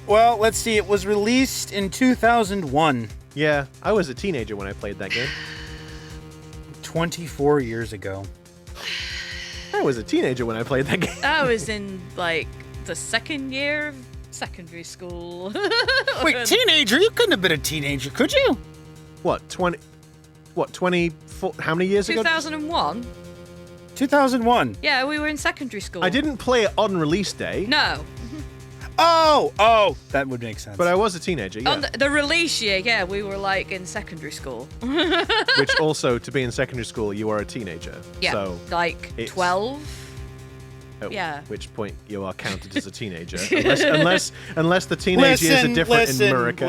Well, let's see. It was released in 2001. Yeah, I was a teenager when I played that game. 24 years ago. I was a teenager when I played that game. I was in like the second year of secondary school. Wait, teenager? You couldn't have been a teenager, could you? What, 24? How many years ago? 2001. 2001. Yeah, we were in secondary school. I didn't play it on release day, No. Oh, that would make sense. but I was a teenager, yeah. On the release year, yeah, we were like in secondary school. Which also, to be in secondary school, you are a teenager. Yeah, So, like it's- 12. at yeah. which point you are counted as a teenager. unless the teenage years are different in America.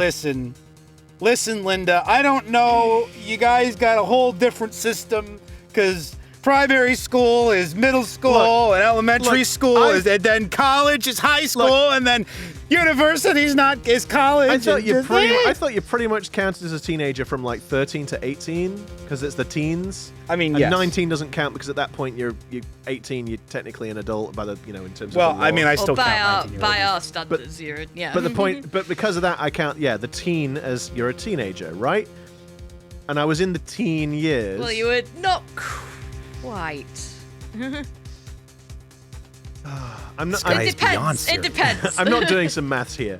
Listen, Linda, I don't know. You guys got a whole different system because primary school is middle school, and elementary school is, and then college is high school, and then university's not is college. I thought you pretty much counted as a teenager from like 13 to 18 because it's the teens. I mean, and yes. 19 doesn't count because at that point you're 18. You're technically an adult by the in terms of. Well, the law. I mean, I still by count 19 by our standards, yeah. But the point, but because of that, I count the teen as you're a teenager, right? And I was in the teen years. Well, you were not quite. I'm not. It depends. It depends. I'm not doing some maths here.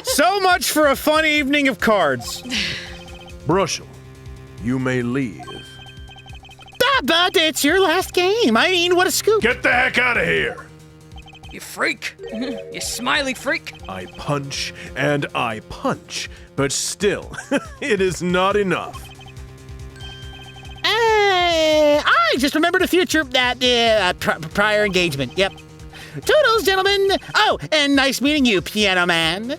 So much for a fun evening of cards. Brushel, you may leave. But it's your last game. I mean, what a scoop. Get the heck out of here! You freak. You smiley freak. I punch and I punch, but still, it is not enough. I just remembered a future prior engagement. Yep. Toodles, gentlemen. Oh, and nice meeting you, Piano Man.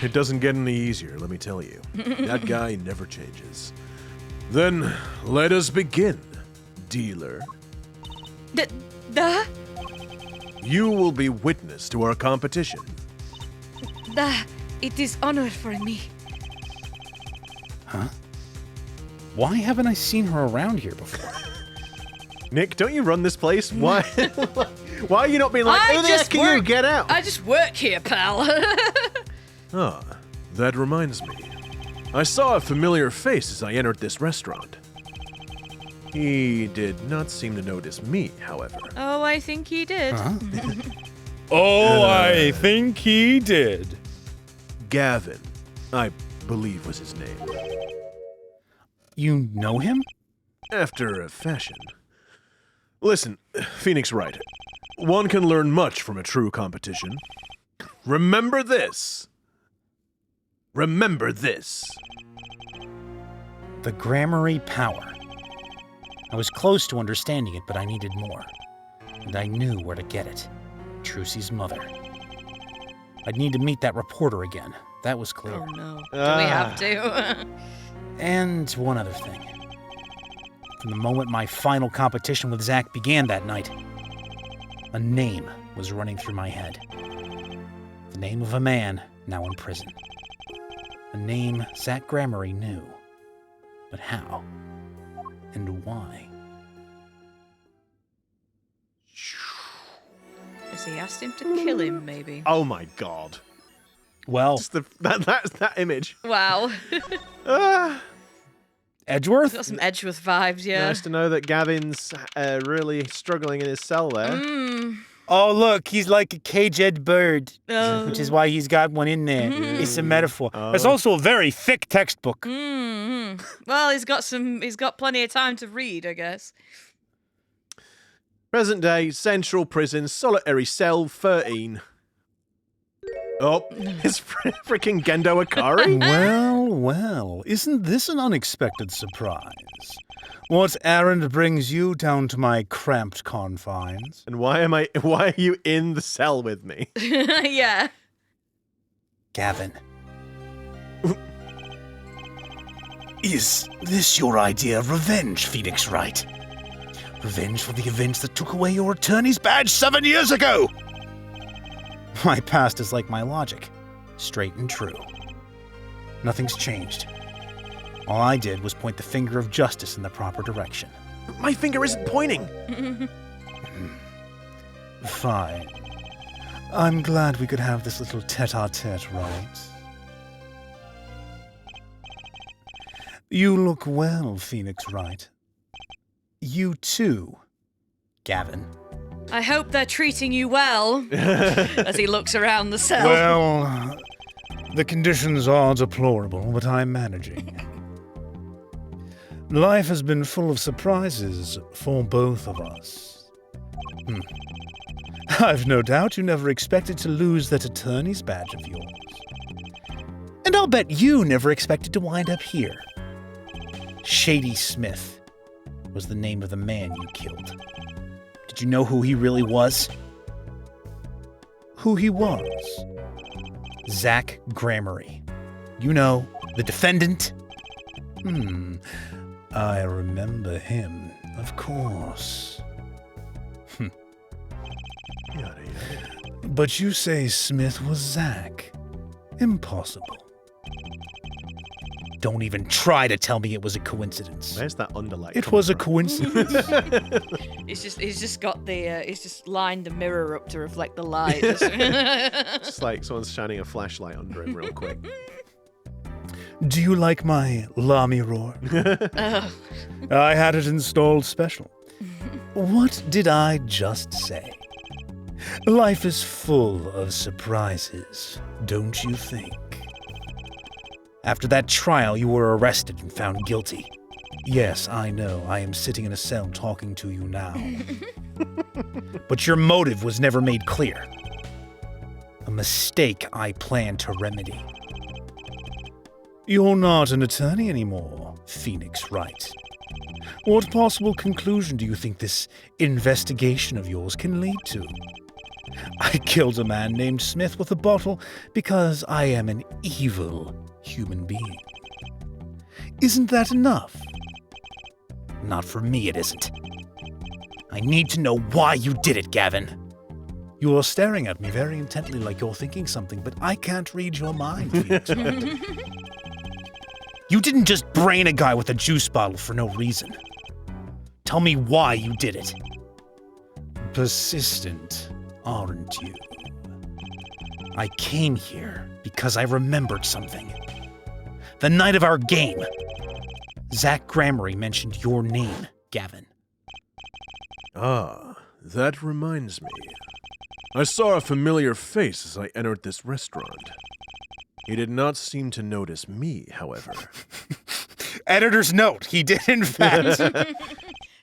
It doesn't get any easier, let me tell you. That guy never changes. Then, let us begin, dealer. You will be witness to our competition. It is honor for me. Huh? Why haven't I seen her around here before? Nick, don't you run this place? Why? Why are you not being like, who the heck can you get out? I just work here, pal. That reminds me. I saw a familiar face as I entered this restaurant. He did not seem to notice me, however. Oh, I think he did. Huh? I think he did. Gavin, I believe was his name. You know him? After a fashion. Listen, Phoenix Wright. One can learn much from a true competition. Remember this. Remember this. The Grammary power. I was close to understanding it, but I needed more. And I knew where to get it. Trucy's mother. I'd need to meet that reporter again. That was clear. Oh no. Do we have to? And one other thing. From the moment my final competition with Zach began that night, a name was running through my head. The name of a man now in prison. A name Zach Grammary knew. But how? And why? Has he asked him to kill him, maybe? Oh my god. Well, Just that image. Wow. Edgeworth? Got some Edgeworth vibes, yeah. Nice to know that Gavin's really struggling in his cell there. Oh, look, he's like a caged bird, Oh. which is why he's got one in there. It's a metaphor. It's also a very thick textbook. Well, he's got plenty of time to read, I guess. Present day, Central Prison, solitary cell 13. Oh, it's freaking Gendo Akari? Well, isn't this an unexpected surprise? What errand brings you down to my cramped confines? And why are you in the cell with me? Yeah. Gavin. Is this your idea of revenge, Phoenix Wright? Revenge for the events that took away your attorney's badge 7 years ago? My past is like my logic, straight and true. Nothing's changed. All I did was point the finger of justice in the proper direction. My finger isn't pointing. Fine. I'm glad we could have this little tete-a-tete, right? You look well, Phoenix Wright. You too, Gavin. I hope they're treating you well. As he looks around the cell. Well, the conditions are deplorable, but I'm managing. Life has been full of surprises for both of us. I've no doubt you never expected to lose that attorney's badge of yours. And I'll bet you never expected to wind up here. Shady Smith was the name of the man you killed. Did you know who he really was? Who he was? Zach Grammary. You know, the defendant? I remember him, of course. Yada yada. But you say Smith was Zach. Impossible. Don't even try to tell me it was a coincidence. Where's that underlight? It was a coincidence. He's just got the he's just lined the mirror up to reflect the light. It's like someone's shining a flashlight under him real quick. Do you like my Lamy roar? I had it installed special. What did I just say? Life is full of surprises, don't you think? After that trial, you were arrested and found guilty. Yes, I know, I am sitting in a cell talking to you now. But your motive was never made clear. A mistake I plan to remedy. You're not an attorney anymore, Phoenix Wright. What possible conclusion do you think this investigation of yours can lead to? I killed a man named Smith with a bottle because I am an evil human being. Isn't that enough? Not for me, it isn't. I need to know why you did it, Gavin. You are staring at me very intently like you're thinking something, but I can't read your mind, Phoenix Wright. You didn't just brain a guy with a juice bottle for no reason. Tell me why you did it. Persistent, aren't you? I came here because I remembered something. The night of our game, Zach Gramery mentioned your name, Gavin. Ah, that reminds me. I saw a familiar face as I entered this restaurant. He did not seem to notice me, however. Editor's note, he did in fact.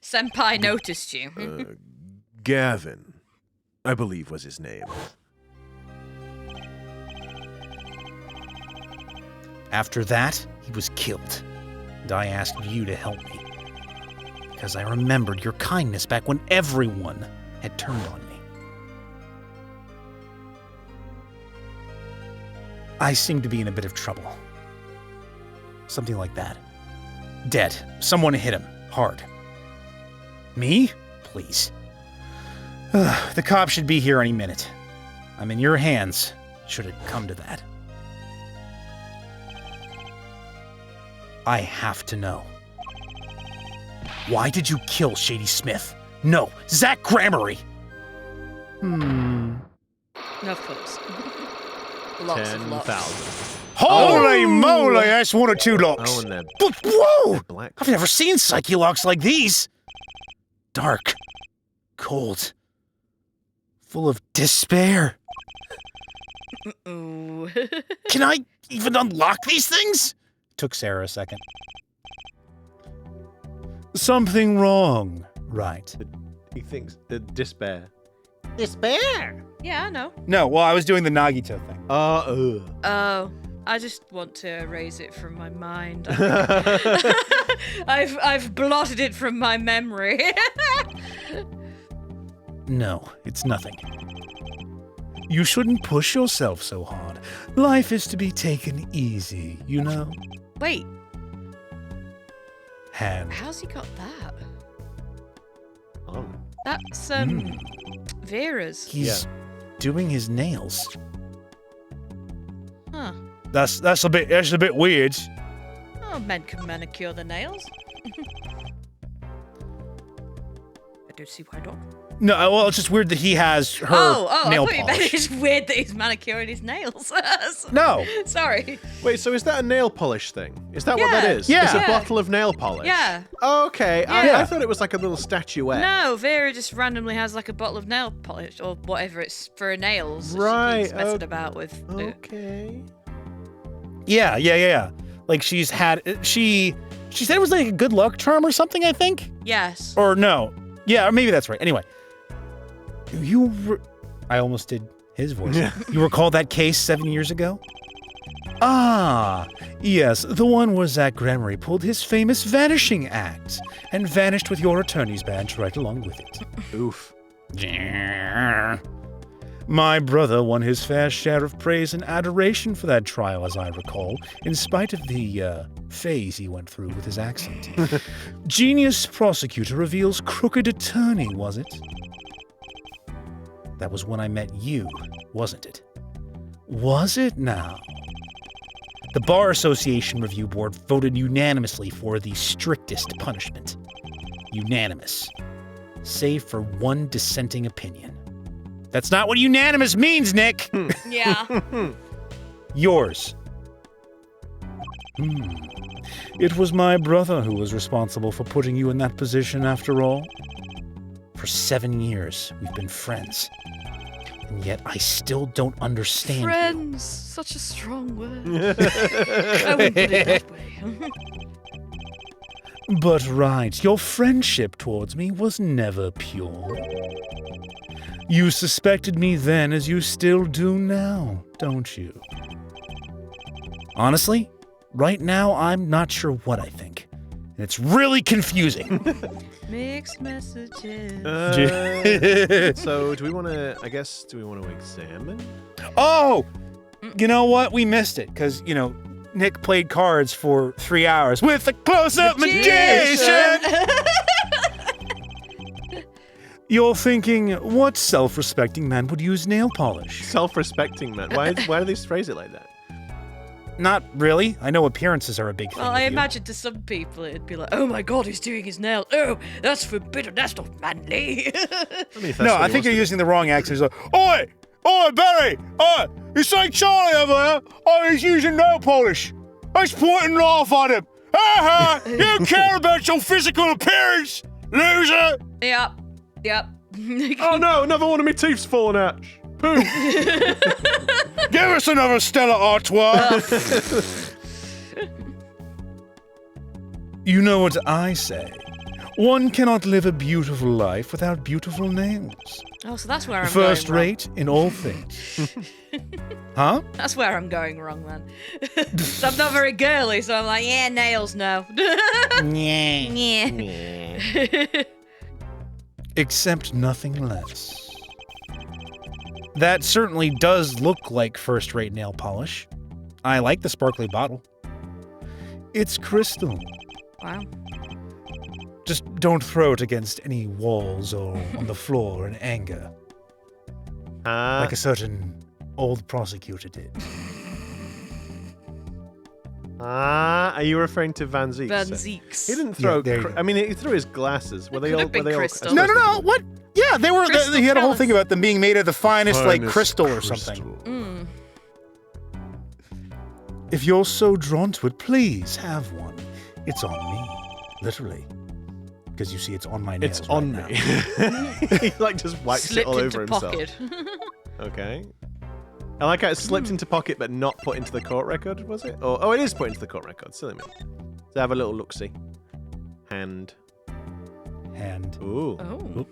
Senpai noticed you. Gavin, I believe was his name. After that, he was killed, and I asked you to help me. Because I remembered your kindness back when everyone had turned on me. I seem to be in a bit of trouble. Something like that. Dead. Someone hit him. Hard. Me? Please. The cops should be here any minute. I'm in your hands, should it come to that. I have to know. Why did you kill Shady Smith? No, Zach Gramery! Of course. Lots of locks. 10,000. Holy moly, that's one or two locks. Oh, and they're Whoa! black. I've never seen Psyche Locks like these. Dark. Cold. Full of despair. Ooh. Can I even unlock these things? Took Sarah a second. Something wrong, right? He thinks the despair. Despair. Yeah, I know. No, well, I was doing the Nagito thing. Oh, I just want to erase it from my mind. I've blotted it from my memory. No, it's nothing. You shouldn't push yourself so hard. Life is to be taken easy, you know? Wait, Hand. how's he got that? Oh. That's Vera's. He's doing his nails. Huh. That's a bit weird. Oh, men can manicure their nails. I don't see why not. No, well, it's just weird that he has her nail I thought you meant polish. it's weird that he's manicuring his nails. No. Sorry. Wait, so is that a nail polish thing? Is that what that is? Yeah. It's a Yeah. bottle of nail polish? Yeah. Oh, okay. Yeah. I thought it was like a little statuette. No, Vera just randomly has like a bottle of nail polish or whatever it's for her nails. that Right, She keeps messing okay. about with. Okay. Yeah. Like she said it was like a good luck charm or something, I think? Yes. Or no. Yeah, or maybe that's right. Anyway. I almost did his voice. You recall that case 7 years ago? Ah, yes, the one where Zach Gramery pulled his famous vanishing act and vanished with your attorney's badge right along with it. Oof. My brother won his fair share of praise and adoration for that trial, as I recall, in spite of the phase he went through with his accent. Genius prosecutor reveals crooked attorney, was it? That was when I met you, wasn't it? Was it now? The Bar Association Review Board voted unanimously for the strictest punishment. Unanimous. Save for one dissenting opinion. That's not what unanimous means, Nick! Yeah. Yours. It was my brother who was responsible for putting you in that position after all. For 7 years, we've been friends. And yet I still don't understand Friends, you. Such a strong word. I wouldn't put it that way. But right, your friendship towards me was never pure. You suspected me then as you still do now, don't you? Honestly, right now I'm not sure what I think. And it's really confusing. Mixed messages. So do we want to examine? Oh! You know what? We missed it, because, Nick played cards for 3 hours with a close-up magician! You're thinking, what self-respecting man would use nail polish? Self-respecting man. Why do they phrase it like that? Not really. I know appearances are a big thing. Well, I with you. imagine to some people it'd be like, oh my god, he's doing his nails. Oh, that's forbidden. That's not manly. No, I think you're using the wrong accent. He's like, Oi! Oi, Barry! Oi! You say Charlie over there? Oh, he's using nail polish. Let's point and laugh at him. Ha ha! You care about your physical appearance, loser! Yep. Oh no, another one of my teeth's fallen out. Pooh! Give us another Stella Artois! You know what I say. One cannot live a beautiful life without beautiful nails. Oh, so that's where I'm First going rate in all things. Huh? That's where I'm going wrong, then. So I'm not very girly, so I'm like, yeah, nails, no. Yeah. Except nothing less. That certainly does look like first-rate nail polish. I like the sparkly bottle. It's crystal. Wow. Just don't throw it against any walls or on the floor in anger. Like a certain old prosecutor did. Are you referring to Van Zeeks? Van Zeeks. He didn't throw. Yeah, there you go. I mean, he threw his glasses. Were they could all? have been Were they all? crystal. No. What? Yeah, they were. Crystal He had a whole trellis. thing about them being made of the finest like Finest crystal or crystal. something. If you're so drawn to it, please have one. It's on me, literally. Because you see, it's on my nails. It's on right me. now. He like just wipes Slipped it all into over himself. pocket. Okay. I like how it slipped into pocket but not put into the court record, was it? Oh, it is put into the court record. Silly me. So have a little look-see. Hand. Hand. Ooh. Oh.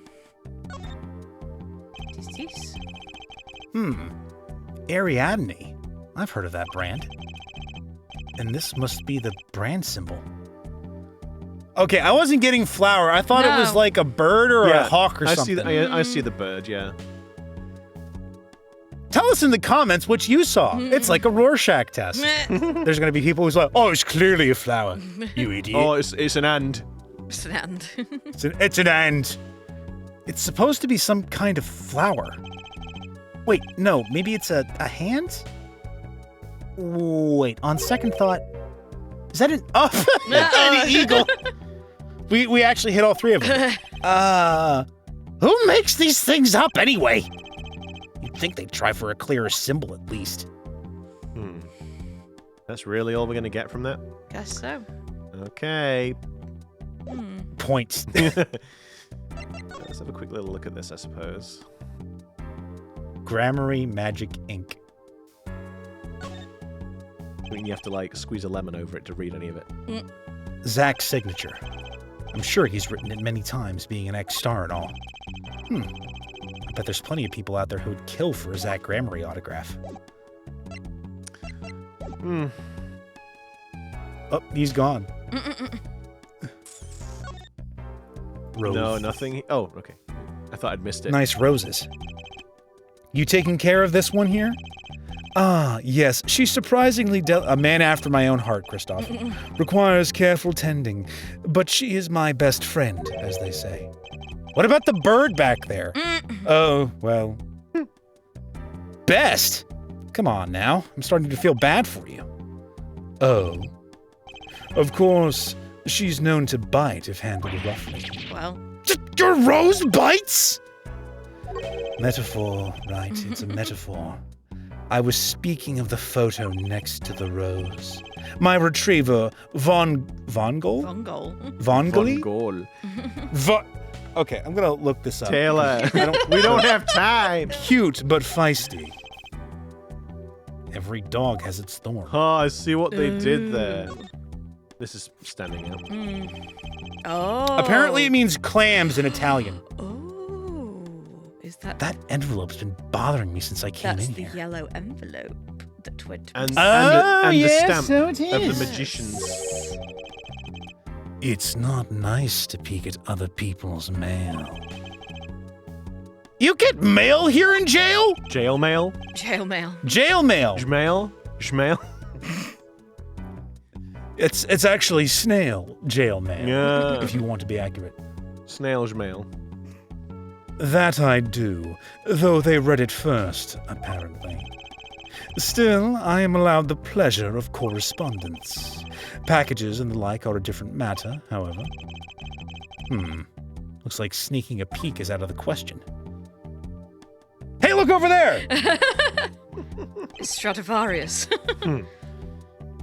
This? Ariadne. I've heard of that brand. And this must be the brand symbol. Okay, I wasn't getting flower. I thought it was No. like a bird or a hawk or I something. I see the bird, yeah. Tell us in the comments which you saw. It's like a Rorschach test. There's going to be people who's like, oh, it's clearly a flower. You idiot. Oh, it's an and. Stand. It's an and. It's supposed to be some kind of flower. Wait, no, maybe it's a hand? Wait, on second thought, is that an an eagle? We actually hit all three of them. Who makes these things up anyway? You'd think they'd try for a clearer symbol at least. That's really all we're going to get from that? Guess so. Okay. Points. Let's have a quick little look at this, I suppose. Grammary Magic Ink. I mean, you have to, like, squeeze a lemon over it to read any of it. Zach's signature. I'm sure he's written it many times, being an ex-star and all. I bet there's plenty of people out there who'd kill for a Zach Grammary autograph. Oh, he's gone. Rose. No, nothing. Oh, okay. I thought I'd missed it. Nice roses. You taking care of this one here? Ah, yes. She's surprisingly a man after my own heart, Kristoph. Requires careful tending, but she is my best friend, as they say. What about the bird back there? Oh, well. Best? Come on now. I'm starting to feel bad for you. Oh. Of course, she's known to bite if handled roughly. Well. Your rose bites? Metaphor, right? It's a metaphor. I was speaking of the photo next to the rose. My retriever, Vongol? Vongol. Okay, I'm gonna look this up. Taylor, we don't have time. Cute, but feisty. Every dog has its thorn. Oh, I see what they did there. This is standing out. Oh. Apparently it means clams in Italian. Oh. Is that... That envelope's been bothering me since I came That's in the here. yellow envelope that went... And yes, the stamp so it of is. the magicians. It's not nice to peek at other people's mail. You get mail here in jail? Jail mail? Jail mail. Jail mail. Jmail? Jmail? It's actually snail jail mail. Yeah. If you want to be accurate. Snail's mail. That I do, though they read it first, apparently. Still, I am allowed the pleasure of correspondence. Packages and the like are a different matter, however. Looks like sneaking a peek is out of the question. Hey, look over there! It's Stradivarius.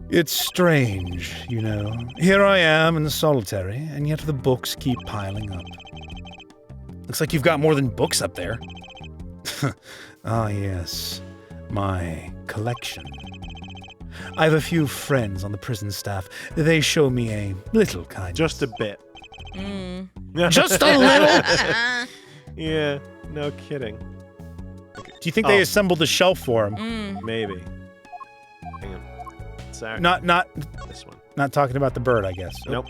It's strange, you know. Here I am in solitary, and yet the books keep piling up. Looks like you've got more than books up there. Ah, yes. My collection. I have a few friends on the prison staff. They show me a little kindness. Just a bit. Just a little? Yeah, no kidding. Do you think they assembled a shelf for him? Maybe. Hang on. Sorry. Not This one. Not talking about the bird, I guess. Nope.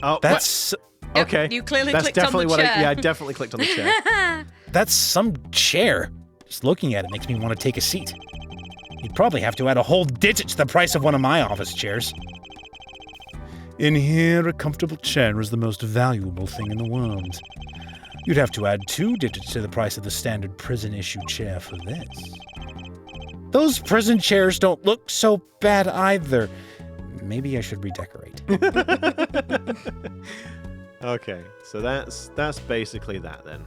Oh, That's Yep, okay. you clearly That's clicked on definitely the what chair. I definitely clicked on the chair. that's some chair. Just looking at it makes me want to take a seat. You'd probably have to add a whole digit to the price of one of my office chairs. In here, a comfortable chair is the most valuable thing in the world. You'd have to add 2 digits to the price of the standard prison-issue chair for this. Those prison chairs don't look so bad either. Maybe I should redecorate. Okay, so that's basically that then.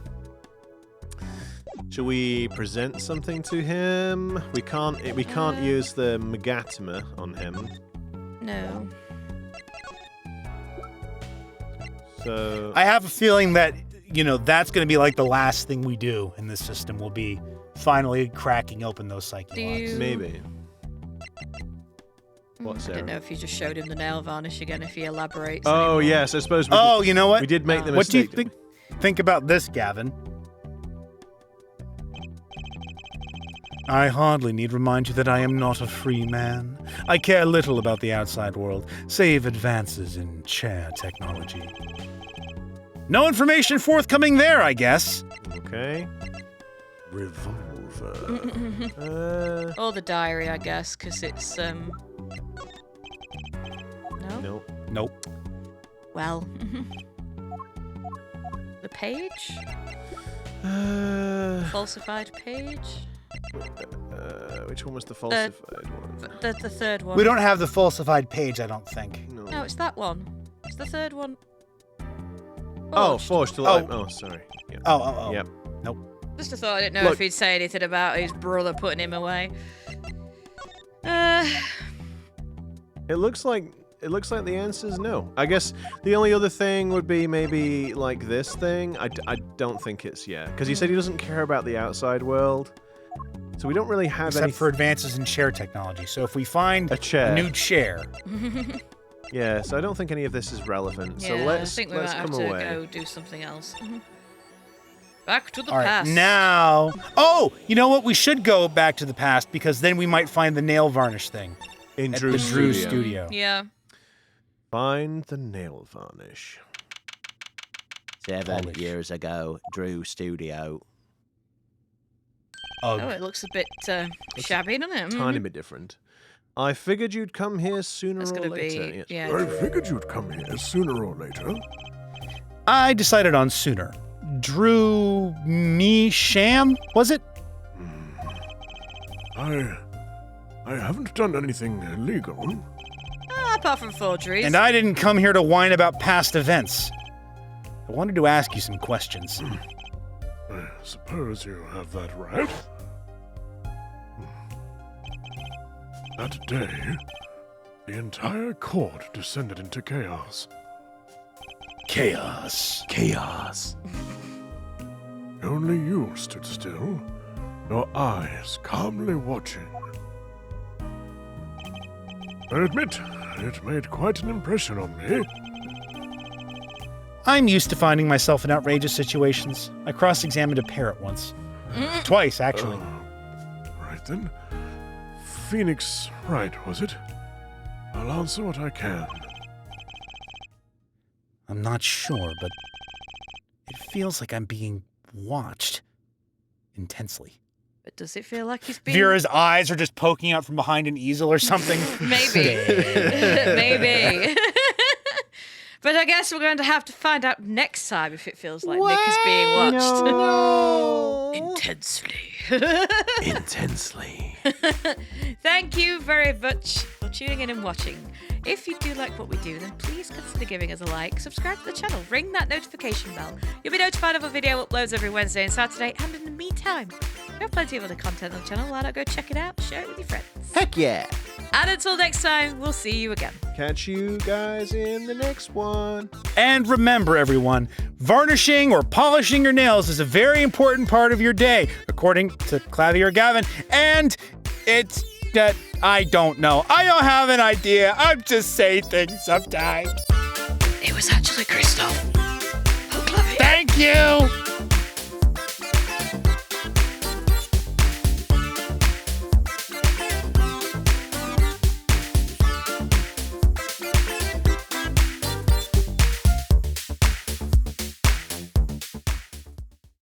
Shall we present something to him? We can't use the Magatama on him. No. So I have a feeling that, that's going to be like the last thing we do in this system will be finally cracking open those Psyche Locks. maybe. What's I there? don't know if you just showed him the nail varnish again, if he elaborates. Oh anymore. yes, I suppose. You know what? We did make the What do you mistake. think about this, Gavin? I hardly need remind you that I am not a free man. I care little about the outside world, save advances in chair technology. No information forthcoming there, I guess. Okay. Revolver. Or the diary, I guess, because it's No. Nope. Nope. Well. The page? Falsified page? Which one was the falsified one? The third one. We don't have the falsified page, I don't think. No, it's that one. It's the third one. Oh, forged to life. Oh, sorry. Yep. Oh. Yep. Nope. Just a thought. I didn't know Look. if he'd say anything about his brother putting him away. It looks like the answer is no. I guess the only other thing would be maybe like this thing. I don't think it's because he said he doesn't care about the outside world, so we don't really have Except any for advances in chair technology. So if we find a chair. new chair, Yeah, so I don't think any of this is relevant. Yeah, So let's I think we might have come to away. go do something else. Back to the all right, past. now. Oh, you know what? We should go back to the past because then we might find the nail varnish thing In at Drew's the Drew studio. studio. Yeah. Find the nail varnish. 7 Polish. years ago, Drew Studio. Ugh. Oh, it looks a bit shabby, doesn't it? Tiny bit different. I figured you'd come here sooner It's or gonna later. be, Yes. yeah. I figured you'd come here sooner or later. I decided on sooner. Drew me sham, was it? I haven't done anything illegal. Apart from forgeries. And I didn't come here to whine about past events. I wanted to ask you some questions. I suppose you have that right. That day, the entire court descended into chaos. Chaos. Chaos. Only you stood still, your eyes calmly watching. I admit, it made quite an impression on me. I'm used to finding myself in outrageous situations. I cross-examined a parrot once. Twice, actually. Right then. Phoenix Wright, was it? I'll answer what I can. I'm not sure, but it feels like I'm being watched intensely. But does it feel like he's being... Vera's eyes are just poking out from behind an easel or something. Maybe. Maybe. But I guess we're going to have to find out next time if it feels like Nick is being watched. No. Intensely. Intensely. Thank you very much for tuning in and watching. If you do like what we do, then please consider giving us a like, subscribe to the channel, ring that notification bell. You'll be notified of a video uploads every Wednesday and Saturday, and in the meantime, we have plenty of other content on the channel. Why not go check it out, share it with your friends. Heck yeah. And until next time, we'll see you again. Catch you guys in the next one. And remember, everyone, varnishing or polishing your nails is a very important part of your day, according to Clavier Gavin. And it's that I don't know. I don't have an idea. I'm just saying things sometimes. It was actually Kristoph. Oh, Clavier. Thank you.